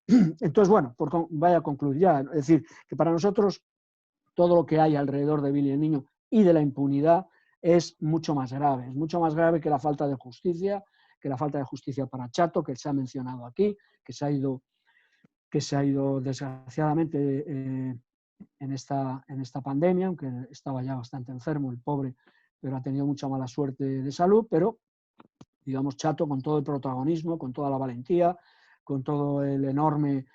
Entonces, bueno, voy a concluir ya, es decir, que para nosotros todo lo que hay alrededor de Billy el Niño y de la impunidad es mucho más grave que la falta de justicia, para Chato, que se ha mencionado aquí, que se ha ido desgraciadamente en esta pandemia, aunque estaba ya bastante enfermo el pobre, pero ha tenido mucha mala suerte de salud, pero digamos Chato con todo el protagonismo, con toda la valentía, con todo el enorme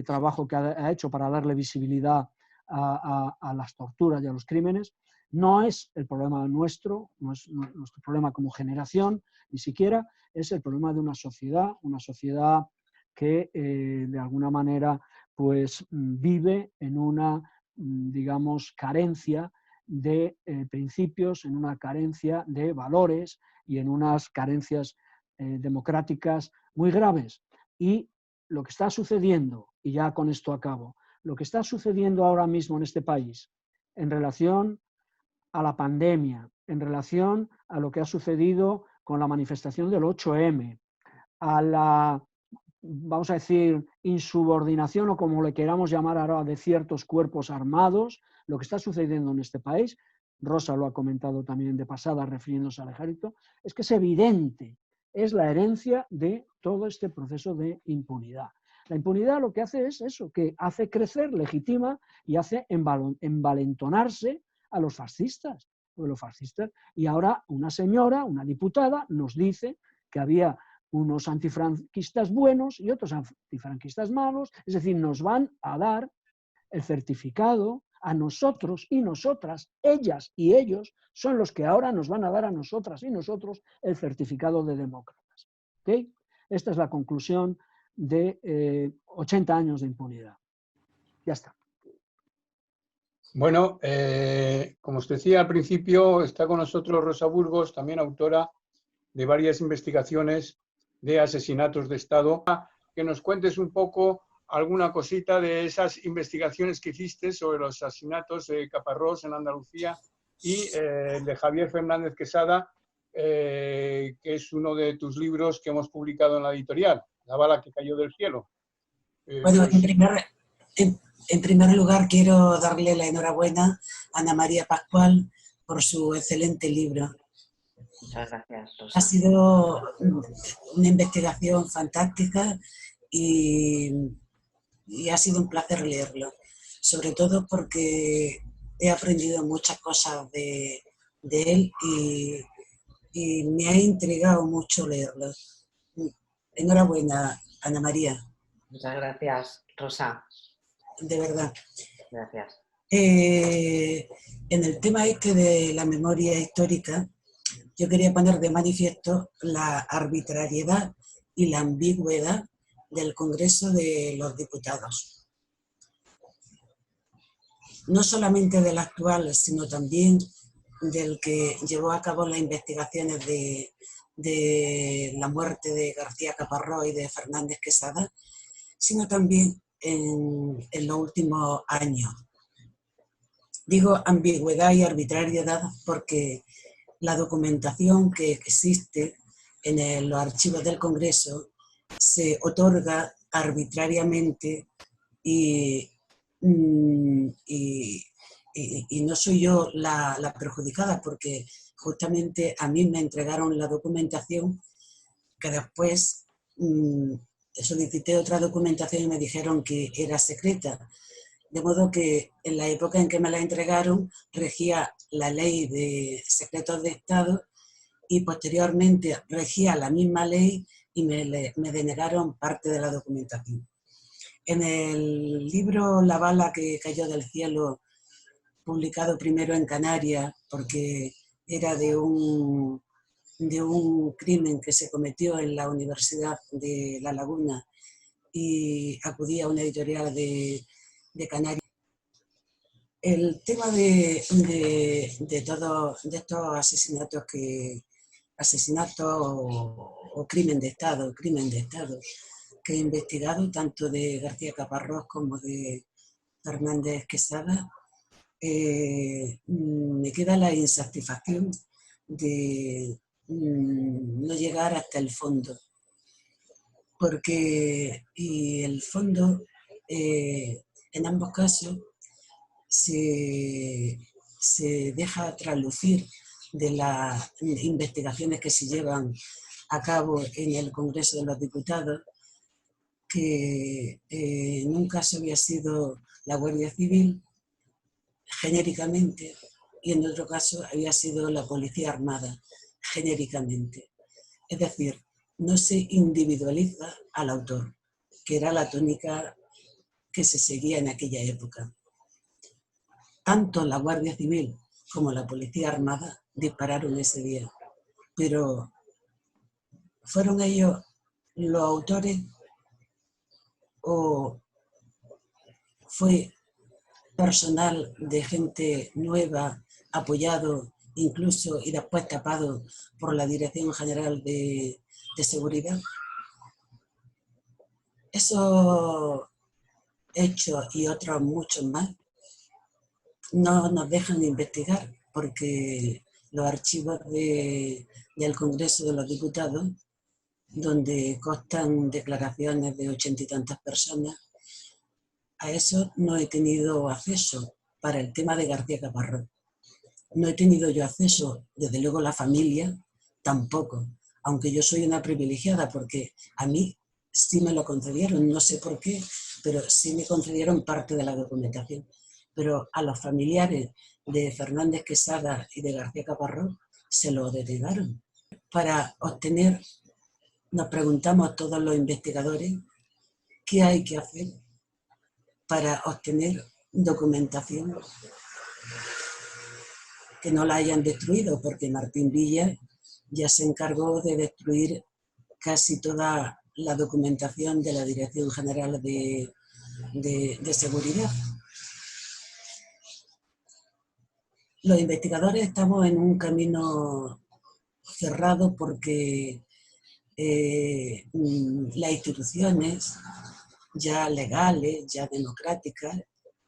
trabajo que ha hecho para darle visibilidad a las torturas y a los crímenes, no es el problema nuestro, no es nuestro problema como generación, ni siquiera es el problema de una sociedad que de alguna manera pues vive en una, digamos, carencia de principios, en una carencia de valores y en unas carencias democráticas muy graves. Y lo que está sucediendo, y ya con esto acabo, lo que está sucediendo ahora mismo en este país en relación a la pandemia, en relación a lo que ha sucedido con la manifestación del 8M, a la, vamos a decir, insubordinación o como le queramos llamar ahora de ciertos cuerpos armados, lo que está sucediendo en este país, Rosa lo ha comentado también de pasada refiriéndose al ejército, es que es evidente, es la herencia de todo este proceso de impunidad. La impunidad lo que hace es eso, que hace crecer, legitima y hace envalentonarse a los fascistas. Y ahora una señora, una diputada, nos dice que había unos antifranquistas buenos y otros antifranquistas malos, es decir, nos van a dar el certificado a nosotros y nosotras, ellas y ellos, son los que ahora nos van a dar a nosotras y nosotros el certificado de demócratas. ¿Okay? Esta es la conclusión de 80 años de impunidad. Ya está. Bueno, como os decía al principio, está con nosotros Rosa Burgos, también autora de varias investigaciones de asesinatos de Estado. Que nos cuentes un poco alguna cosita de esas investigaciones que hiciste sobre los asesinatos de Caparrós en Andalucía y de Javier Fernández Quesada, que es uno de tus libros que hemos publicado en la editorial, La bala que cayó del cielo. Bueno, Pues... en primer lugar quiero darle la enhorabuena a Ana María Pascual por su excelente libro. Muchas gracias, Rosa. Ha sido una investigación fantástica y ha sido un placer leerlo, sobre todo porque he aprendido muchas cosas de él y me ha intrigado mucho leerlo. Enhorabuena, Ana María. Muchas gracias, Rosa. De verdad. Gracias. En el tema este de la memoria histórica, yo quería poner de manifiesto la arbitrariedad y la ambigüedad del Congreso de los Diputados. No solamente del actual, sino también del que llevó a cabo las investigaciones de la muerte de García Caparrós y de Fernández Quesada, sino también en los últimos años. Digo ambigüedad y arbitrariedad porque la documentación que existe en los archivos del Congreso se otorga arbitrariamente y no soy yo la perjudicada, porque justamente a mí me entregaron la documentación que después solicité otra documentación y me dijeron que era secreta. De modo que en la época en que me la entregaron regía la ley de secretos de Estado y posteriormente regía la misma ley y me denegaron parte de la documentación. En el libro La bala que cayó del cielo, publicado primero en Canarias, porque era de un crimen que se cometió en la Universidad de La Laguna y acudí a una editorial de Canarias. El tema de todos estos asesinatos o crimen de Estado que he investigado, tanto de García Caparrós como de Fernández Quesada, me queda la insatisfacción de no llegar hasta el fondo, porque el fondo en ambos casos se deja traslucir de las investigaciones que se llevan a cabo en el Congreso de los Diputados, que en un caso había sido la Guardia Civil, genéricamente, y en otro caso había sido la Policía Armada, genéricamente. Es decir, no se individualiza al autor, que era la tónica que se seguía en aquella época. Tanto la Guardia Civil como la Policía Armada dispararon ese día, pero ¿fueron ellos los autores o fue personal de gente nueva, apoyado incluso y después tapado por la Dirección General de Seguridad? Esos hechos y otros muchos más no nos dejan de investigar, porque los archivos del Congreso de los Diputados, donde constan declaraciones de 80 y tantas personas, a eso no he tenido acceso para el tema de García Caparrós. No he tenido yo acceso, desde luego la familia tampoco, aunque yo soy una privilegiada porque a mí sí me lo concedieron, no sé por qué, pero sí me concedieron parte de la documentación. Pero a los familiares de Fernández Quesada y de García Caparrós se lo denegaron. Para obtener nos preguntamos todos los investigadores qué hay que hacer para obtener documentación que no la hayan destruido, porque Martín Villa ya se encargó de destruir casi toda la documentación de la Dirección General de Seguridad. Los investigadores estamos en un camino cerrado porque las instituciones ya legales, ya democráticas,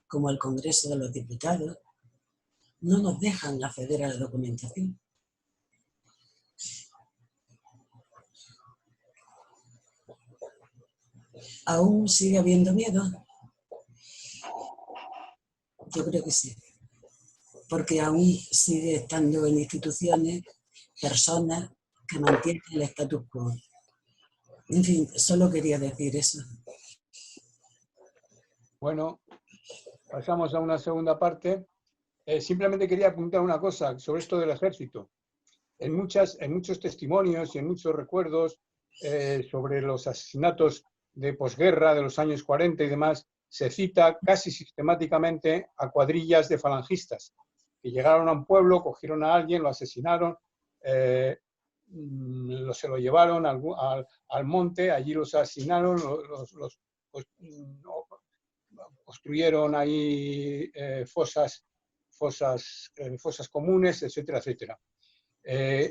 como el Congreso de los Diputados, no nos dejan acceder a la documentación. ¿Aún sigue habiendo miedo? Yo creo que sí, porque aún sigue estando en instituciones personas que mantienen el status quo. En fin, solo quería decir eso. Bueno, pasamos a una segunda parte. Simplemente quería apuntar una cosa sobre esto del ejército. En muchos testimonios y en muchos recuerdos sobre los asesinatos de posguerra de los años 40 y demás, se cita casi sistemáticamente a cuadrillas de falangistas que llegaron a un pueblo, cogieron a alguien, lo asesinaron, se lo llevaron al monte, allí los asesinaron, construyeron ahí fosas comunes, etcétera, etcétera.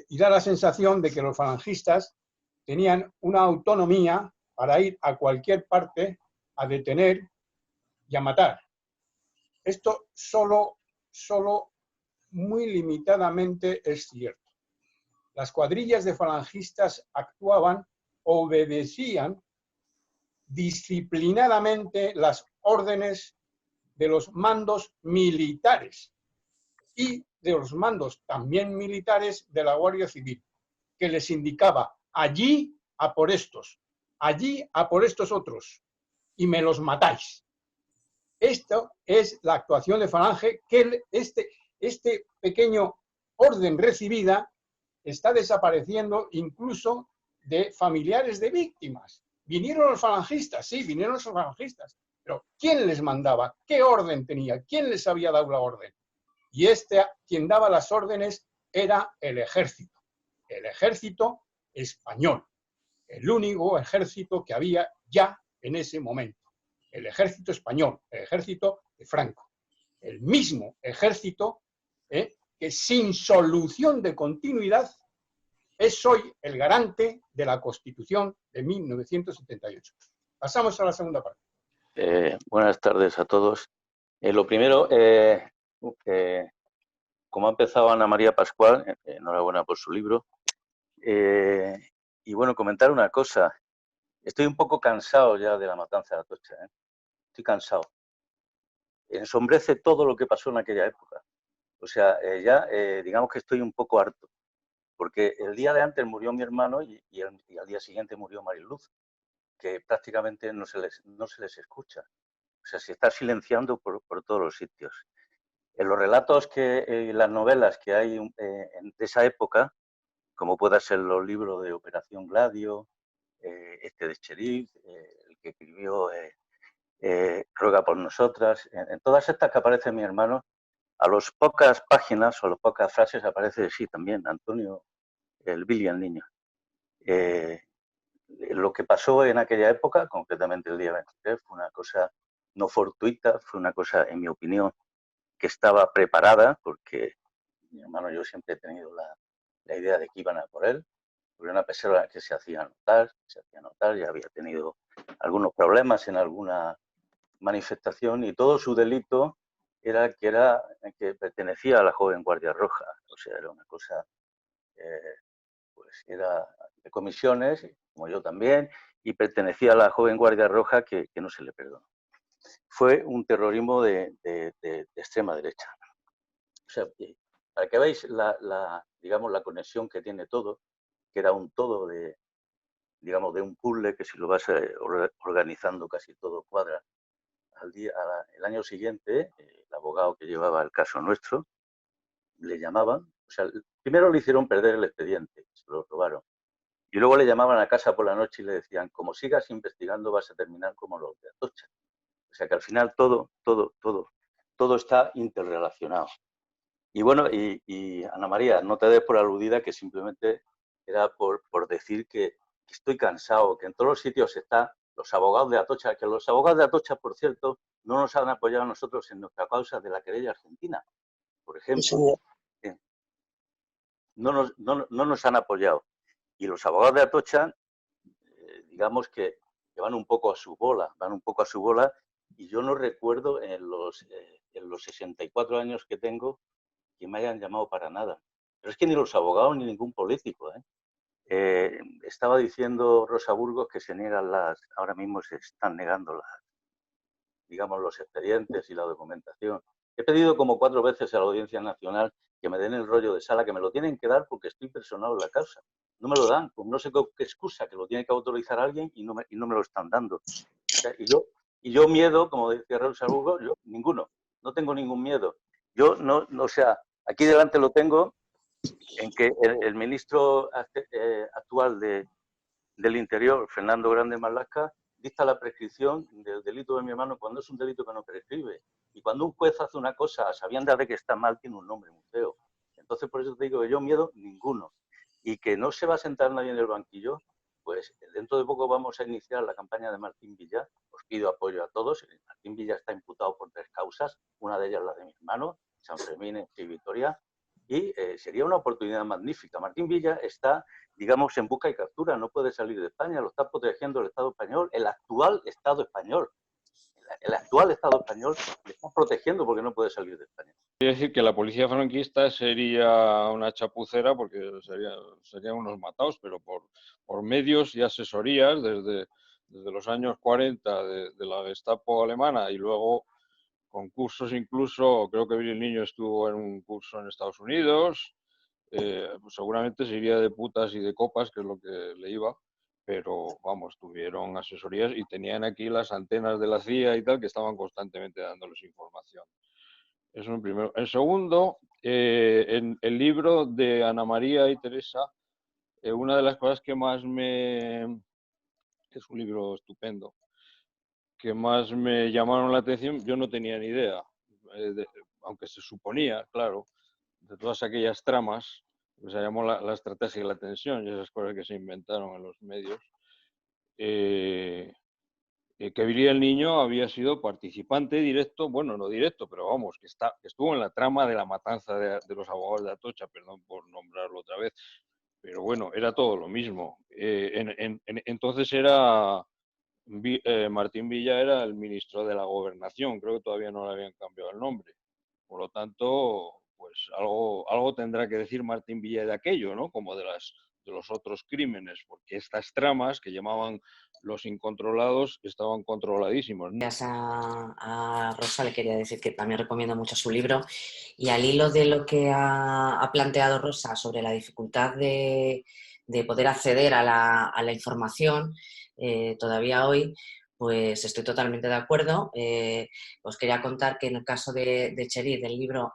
Y da la sensación de que los falangistas tenían una autonomía para ir a cualquier parte a detener y a matar. Esto solo muy limitadamente es cierto. Las cuadrillas de falangistas actuaban, obedecían disciplinadamente las órdenes de los mandos militares y de los mandos también militares de la Guardia Civil, que les indicaba allí a por estos, allí a por estos otros, y me los matáis. Esto es la actuación de Falange, que este pequeño orden recibida está desapareciendo incluso de familiares de víctimas. Vinieron los falangistas, sí, vinieron los falangistas, pero ¿quién les mandaba? ¿Qué orden tenía? ¿Quién les había dado la orden? Y quien daba las órdenes era el ejército español, el único ejército que había ya en ese momento. El ejército español, el ejército de Franco. El mismo ejército que sin solución de continuidad es hoy el garante de la Constitución de 1978. Pasamos a la segunda parte. Buenas tardes a todos. Lo primero, como ha empezado Ana María Pascual, enhorabuena por su libro. Y bueno, comentar una cosa. Estoy un poco cansado ya de la matanza de Atocha. Estoy cansado. Ensombrece todo lo que pasó en aquella época. O sea, digamos que estoy un poco harto. Porque el día de antes murió mi hermano y al día siguiente murió Mariluz, que prácticamente no se les escucha. O sea, se está silenciando por todos los sitios. En los relatos las novelas que hay de esa época, como pueda ser los libros de Operación Gladio, de Cherif, el que escribió Ruega por nosotras, en todas estas que aparece mi hermano, a las pocas páginas o a las pocas frases aparece sí también Antonio, el Billy, el niño. Lo que pasó en aquella época, concretamente el día 23, fue una cosa no fortuita, fue una cosa, en mi opinión, que estaba preparada, porque mi hermano y yo siempre he tenido la idea de que iban a por él, porque era una persona que se hacía notar, ya había tenido algunos problemas en alguna manifestación y todo su delito era que pertenecía a la joven Guardia Roja. O sea, era una cosa, pues era de comisiones, como yo también, y pertenecía a la joven Guardia Roja que no se le perdonó. Fue un terrorismo de extrema derecha. O sea, para que veáis digamos, la conexión que tiene todo, que era un todo de un puzzle que si lo vas organizando casi todo cuadra. El año siguiente, el abogado que llevaba el caso nuestro, le llamaban, o sea, primero le hicieron perder el expediente, se lo robaron, Y luego le llamaban a casa por la noche y le decían, como sigas investigando vas a terminar como los de Atocha. O sea que al final todo está interrelacionado. Y bueno, y Ana María, no te des por aludida, que simplemente era por decir que estoy cansado, que en todos los sitios están los abogados de Atocha, que los abogados de Atocha, por cierto, no nos han apoyado a nosotros en nuestra causa de la querella argentina, por ejemplo. No nos han apoyado. Y los abogados de Atocha, digamos que van un poco a su bola, y yo no recuerdo en los 64 años que tengo que me hayan llamado para nada. Pero es que ni los abogados ni ningún político. Estaba diciendo Rosa Burgos que ahora mismo se están negando los expedientes y la documentación. He pedido como 4 veces a la Audiencia Nacional que me den el rollo de sala, que me lo tienen que dar porque estoy personado en la causa. No me lo dan, pues no sé qué excusa, que lo tiene que autorizar alguien y no me lo están dando. O sea, y yo miedo, como decía Rosa Burgos, yo ninguno, no tengo ningún miedo. Yo no, o sea, aquí delante lo tengo, en que el ministro actual del Interior, Fernando Grande Marlaska, dicta la prescripción del delito de mi hermano cuando es un delito que no prescribe. Y cuando un juez hace una cosa a sabiendas de que está mal, tiene un nombre muy feo. Entonces, por eso te digo que yo miedo ninguno. Y que no se va a sentar nadie en el banquillo, pues dentro de poco vamos a iniciar la campaña de Martín Villa. Os pido apoyo a todos. Martín Villa está imputado por 3 causas, una de ellas la de mi hermano, San Fermín y Vitoria, y sería una oportunidad magnífica. Martín Villa está, digamos, en busca y captura, no puede salir de España, lo está protegiendo el Estado español, el actual Estado español. El actual Estado español le está protegiendo porque no puede salir de España. Quiere decir que la policía franquista sería una chapucera porque serían unos matados, pero por medios y asesorías desde los años 40 de la Gestapo alemana y luego concursos incluso, creo que el niño estuvo en un curso en Estados Unidos, pues seguramente se iría de putas y de copas, que es lo que le iba, pero vamos, tuvieron asesorías y tenían aquí las antenas de la CIA y tal que estaban constantemente dándoles información. Eso es el primero. El segundo, en el libro de Ana María y Teresa, una de las cosas que más es un libro estupendo, que más me llamaron la atención, yo no tenía ni idea, aunque se suponía, claro, de todas aquellas tramas, que se llamó la estrategia y la tensión y esas cosas que se inventaron en los medios, que Billy el Niño había sido participante directo, bueno, no directo, pero vamos, que estuvo en la trama de la matanza de los abogados de Atocha, perdón por nombrarlo otra vez, pero bueno, era todo lo mismo. Entonces Martín Villa era el ministro de la Gobernación, creo que todavía no le habían cambiado el nombre. Por lo tanto, pues algo tendrá que decir Martín Villa de aquello, ¿no? Como de los otros crímenes, porque estas tramas que llamaban los incontrolados estaban controladísimos, ¿no? Gracias a Rosa le quería decir que también recomiendo mucho su libro, y al hilo de lo que ha planteado Rosa sobre la dificultad de poder acceder a la información todavía hoy, pues estoy totalmente de acuerdo. Os quería contar que en el caso de Cherí, del libro,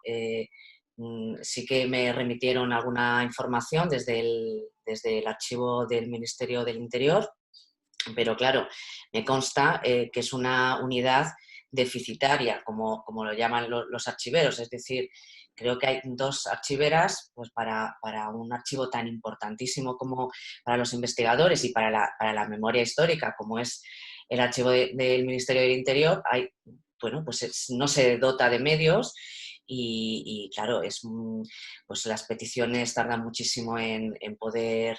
sí que me remitieron alguna información desde el archivo del Ministerio del Interior, pero claro, me consta que es una unidad deficitaria, como lo llaman los archiveros, es decir, creo que hay 2 archiveras pues para un archivo tan importantísimo como para los investigadores y para la memoria histórica como es el archivo del Ministerio del Interior. Pues no se dota de medios y claro, pues las peticiones tardan muchísimo en poder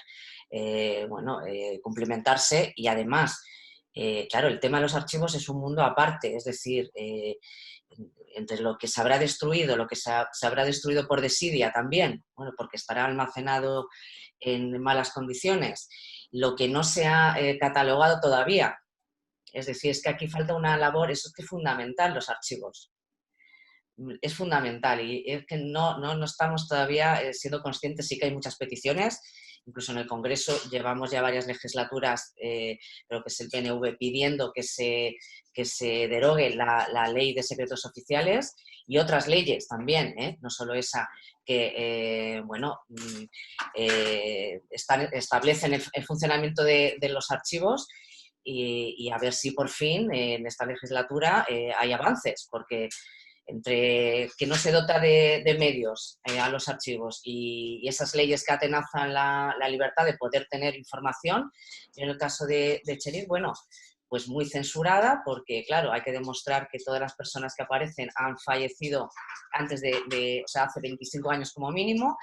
cumplimentarse, y además, claro, el tema de los archivos es un mundo aparte, es decir, entre lo que se habrá destruido, lo que se habrá destruido por desidia también, bueno, porque estará almacenado en malas condiciones, lo que no se ha catalogado todavía. Es decir, es que aquí falta una labor, eso es que es fundamental, los archivos. Es fundamental y es que no estamos todavía siendo conscientes. Sí que hay muchas peticiones incluso en el Congreso llevamos ya varias legislaturas, creo que es el PNV, pidiendo que se derogue la ley de secretos oficiales y otras leyes también, no solo esa, que establecen el funcionamiento de los archivos y a ver si por fin en esta legislatura hay avances, porque entre que no se dota de medios a los archivos y esas leyes que atenazan la libertad de poder tener información, y en el caso de Cherif, bueno, pues muy censurada, porque claro, hay que demostrar que todas las personas que aparecen han fallecido antes o sea, hace 25 años como mínimo.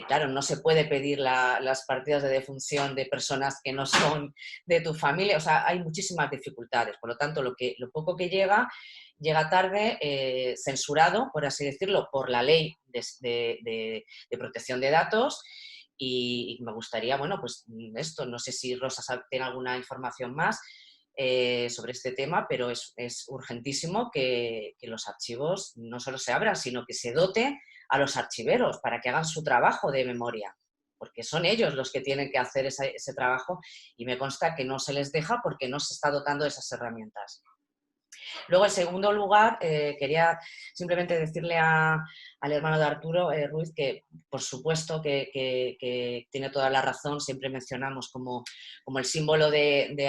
Claro, no se puede pedir las partidas de defunción de personas que no son de tu familia, o sea, hay muchísimas dificultades, por lo tanto, lo poco que llega tarde, censurado, por así decirlo, por la ley de protección de datos. Y me gustaría, bueno, pues esto, no sé si Rosa tiene alguna información más sobre este tema, pero es urgentísimo que los archivos no solo se abran, sino que se dote a los archiveros para que hagan su trabajo de memoria, porque son ellos los que tienen que hacer ese trabajo y me consta que no se les deja porque no se está dotando de esas herramientas. Luego, en segundo lugar, quería simplemente decirle al hermano de Arturo, Ruiz, que por supuesto que tiene toda la razón, siempre mencionamos como el símbolo de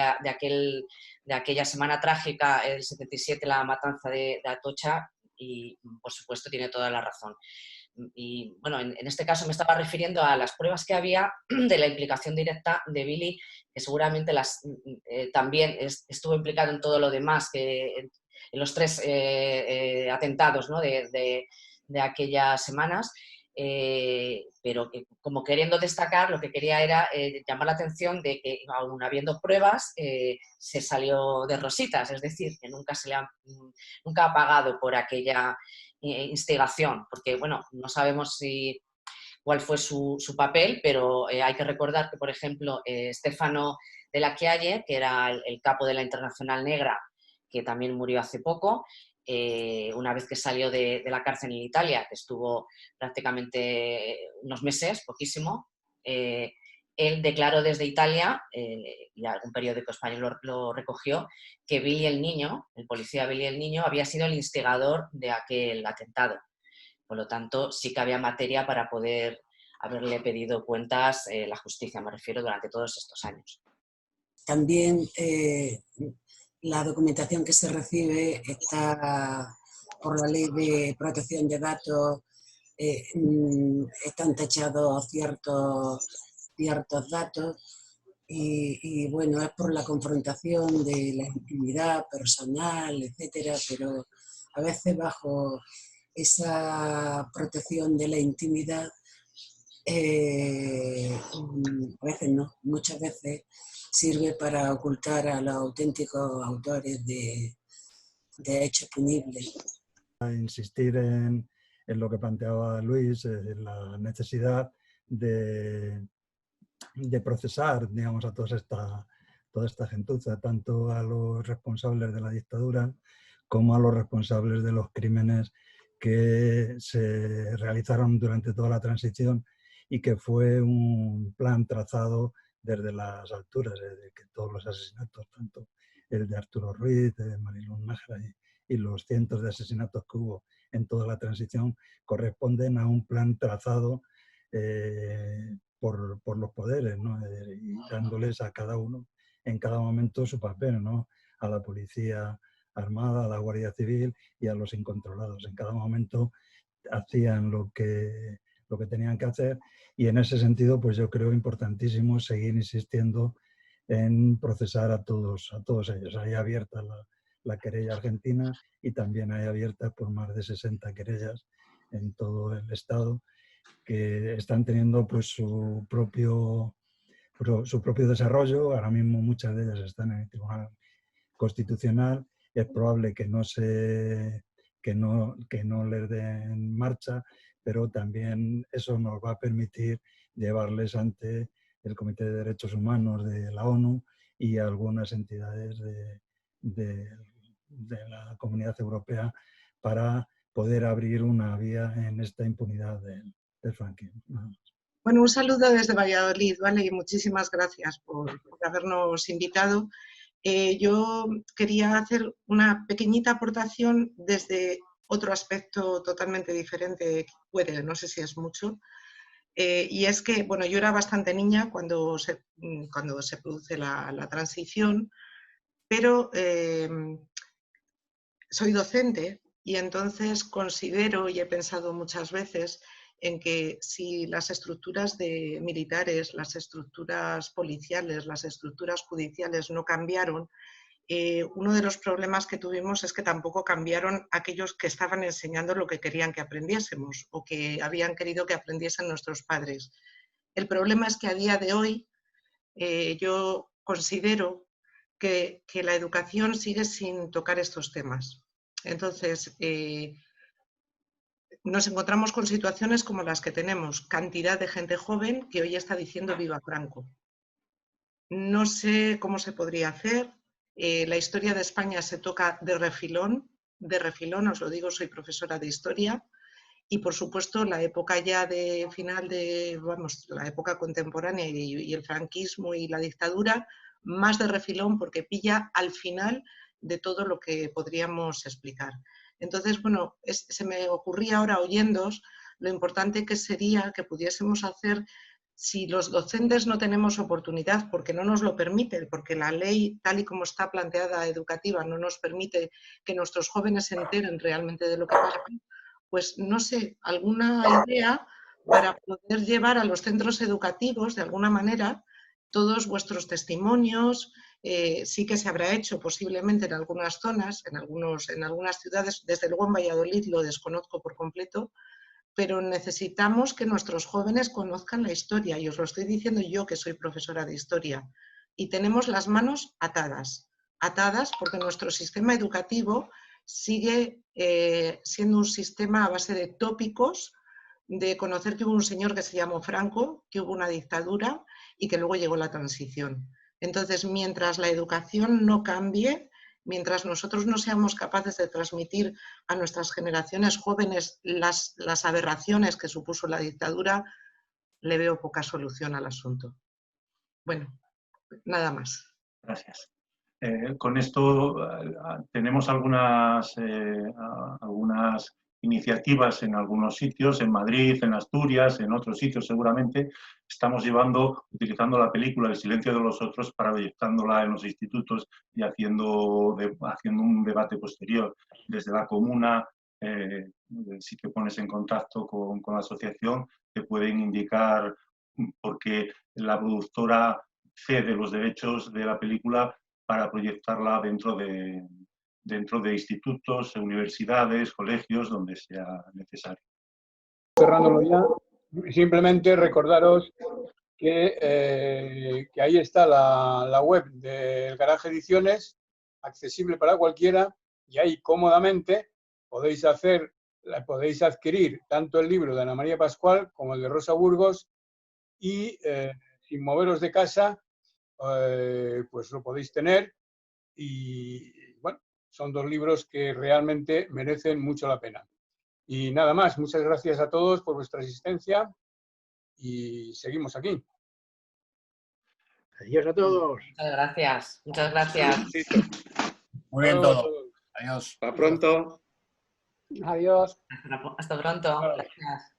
aquella semana trágica, el 77, la matanza de Atocha, y por supuesto tiene toda la razón. Y bueno, en este caso me estaba refiriendo a las pruebas que había de la implicación directa de Billy, que seguramente también estuvo implicado en todo lo demás, en los 3 atentados, ¿no?, de aquellas semanas, pero que, como queriendo destacar, lo que quería era llamar la atención de que, aún habiendo pruebas, se salió de rositas, es decir, que nunca ha pagado por aquella instigación, porque bueno, no sabemos cuál fue su papel, pero hay que recordar que, por ejemplo, Stefano de la Chiaie, que era el capo de la Internacional Negra, que también murió hace poco, una vez que salió de la cárcel en Italia, que estuvo prácticamente unos meses, poquísimo, él declaró desde Italia, y algún periódico español lo recogió, que Billy el Niño, el policía Billy el Niño, había sido el instigador de aquel atentado. Por lo tanto, sí que había materia para poder haberle pedido cuentas la justicia, me refiero, durante todos estos años. También la documentación que se recibe está por la ley de protección de datos, están tachados ciertos datos y bueno, es por la confrontación de la intimidad personal, etcétera, pero a veces bajo esa protección de la intimidad, a veces no, muchas veces sirve para ocultar a los auténticos autores de hechos punibles. Insistir en lo que planteaba Luis, la necesidad de procesar, digamos, a toda esta gentuza, tanto a los responsables de la dictadura como a los responsables de los crímenes que se realizaron durante toda la transición y que fue un plan trazado desde las alturas, de que todos los asesinatos, tanto el de Arturo Ruiz, de Marilyn Nájera y los cientos de asesinatos que hubo en toda la transición, corresponden a un plan trazado por los poderes, ¿no? Y dándoles a cada uno en cada momento su papel, ¿no? A la policía armada, a la Guardia Civil y a los incontrolados. En cada momento hacían lo que tenían que hacer y en ese sentido pues yo creo importantísimo seguir insistiendo en procesar a todos ellos. Hay abierta la querella argentina y también hay abierta por más de 60 querellas en todo el Estado que están teniendo pues su propio desarrollo. Ahora mismo muchas de ellas están en el Tribunal Constitucional. Es probable que no les den marcha, pero también eso nos va a permitir llevarles ante el Comité de Derechos Humanos de la ONU y algunas entidades de la Comunidad Europea para poder abrir una vía en esta impunidad del franquismo. Bueno, un saludo desde Valladolid, ¿vale? Y muchísimas gracias por habernos invitado. Yo quería hacer una pequeñita aportación desde otro aspecto totalmente diferente, no sé si es mucho, y es que, bueno, yo era bastante niña cuando se produce la transición, pero soy docente y entonces considero, y he pensado muchas veces, en que si las estructuras militares, las estructuras policiales, las estructuras judiciales no cambiaron, uno de los problemas que tuvimos es que tampoco cambiaron aquellos que estaban enseñando lo que querían que aprendiésemos o que habían querido que aprendiesen nuestros padres. El problema es que a día de hoy yo considero que la educación sigue sin tocar estos temas. Entonces, nos encontramos con situaciones como las que tenemos, cantidad de gente joven que hoy está diciendo viva Franco. No sé cómo se podría hacer. La historia de España se toca de refilón, os lo digo, soy profesora de historia, y por supuesto la época ya de final de, vamos, la época contemporánea y el franquismo y la dictadura, más de refilón porque pilla al final de todo lo que podríamos explicar. Entonces, bueno, se me ocurría ahora oyéndoos lo importante que sería que pudiésemos hacer, si los docentes no tenemos oportunidad, porque no nos lo permite, porque la ley tal y como está planteada educativa no nos permite que nuestros jóvenes se enteren realmente de lo que pasa, pues no sé, alguna idea para poder llevar a los centros educativos de alguna manera todos vuestros testimonios. Sí que se habrá hecho posiblemente en algunas zonas, en algunas ciudades, desde luego en Valladolid lo desconozco por completo, pero necesitamos que nuestros jóvenes conozcan la historia, y os lo estoy diciendo yo que soy profesora de historia, y tenemos las manos atadas porque nuestro sistema educativo sigue siendo un sistema a base de tópicos, de conocer que hubo un señor que se llamó Franco, que hubo una dictadura y que luego llegó la transición. Entonces, mientras la educación no cambie, mientras nosotros no seamos capaces de transmitir a nuestras generaciones jóvenes las aberraciones que supuso la dictadura, le veo poca solución al asunto. Bueno, nada más. Gracias. Con esto tenemos algunas iniciativas en algunos sitios, en Madrid, en Asturias, en otros sitios seguramente. Estamos utilizando la película El silencio de los otros para proyectándola en los institutos y haciendo un debate posterior. Desde la comuna, si te pones en contacto con la asociación, te pueden indicar por qué la productora cede los derechos de la película para proyectarla dentro de institutos, universidades, colegios, donde sea necesario. Cerrándolo ya, simplemente recordaros que ahí está la web del Garaje Ediciones, accesible para cualquiera, y ahí cómodamente podéis adquirir tanto el libro de Ana María Pascual como el de Rosa Burgos, y sin moveros de casa, pues lo podéis tener. Y bueno, son dos libros que realmente merecen mucho la pena. Y nada más, muchas gracias a todos por vuestra asistencia y seguimos aquí. Adiós a todos. Muchas gracias. Muchas gracias. Muy bien todo. Adiós. Hasta pronto. Adiós. Hasta pronto. Gracias.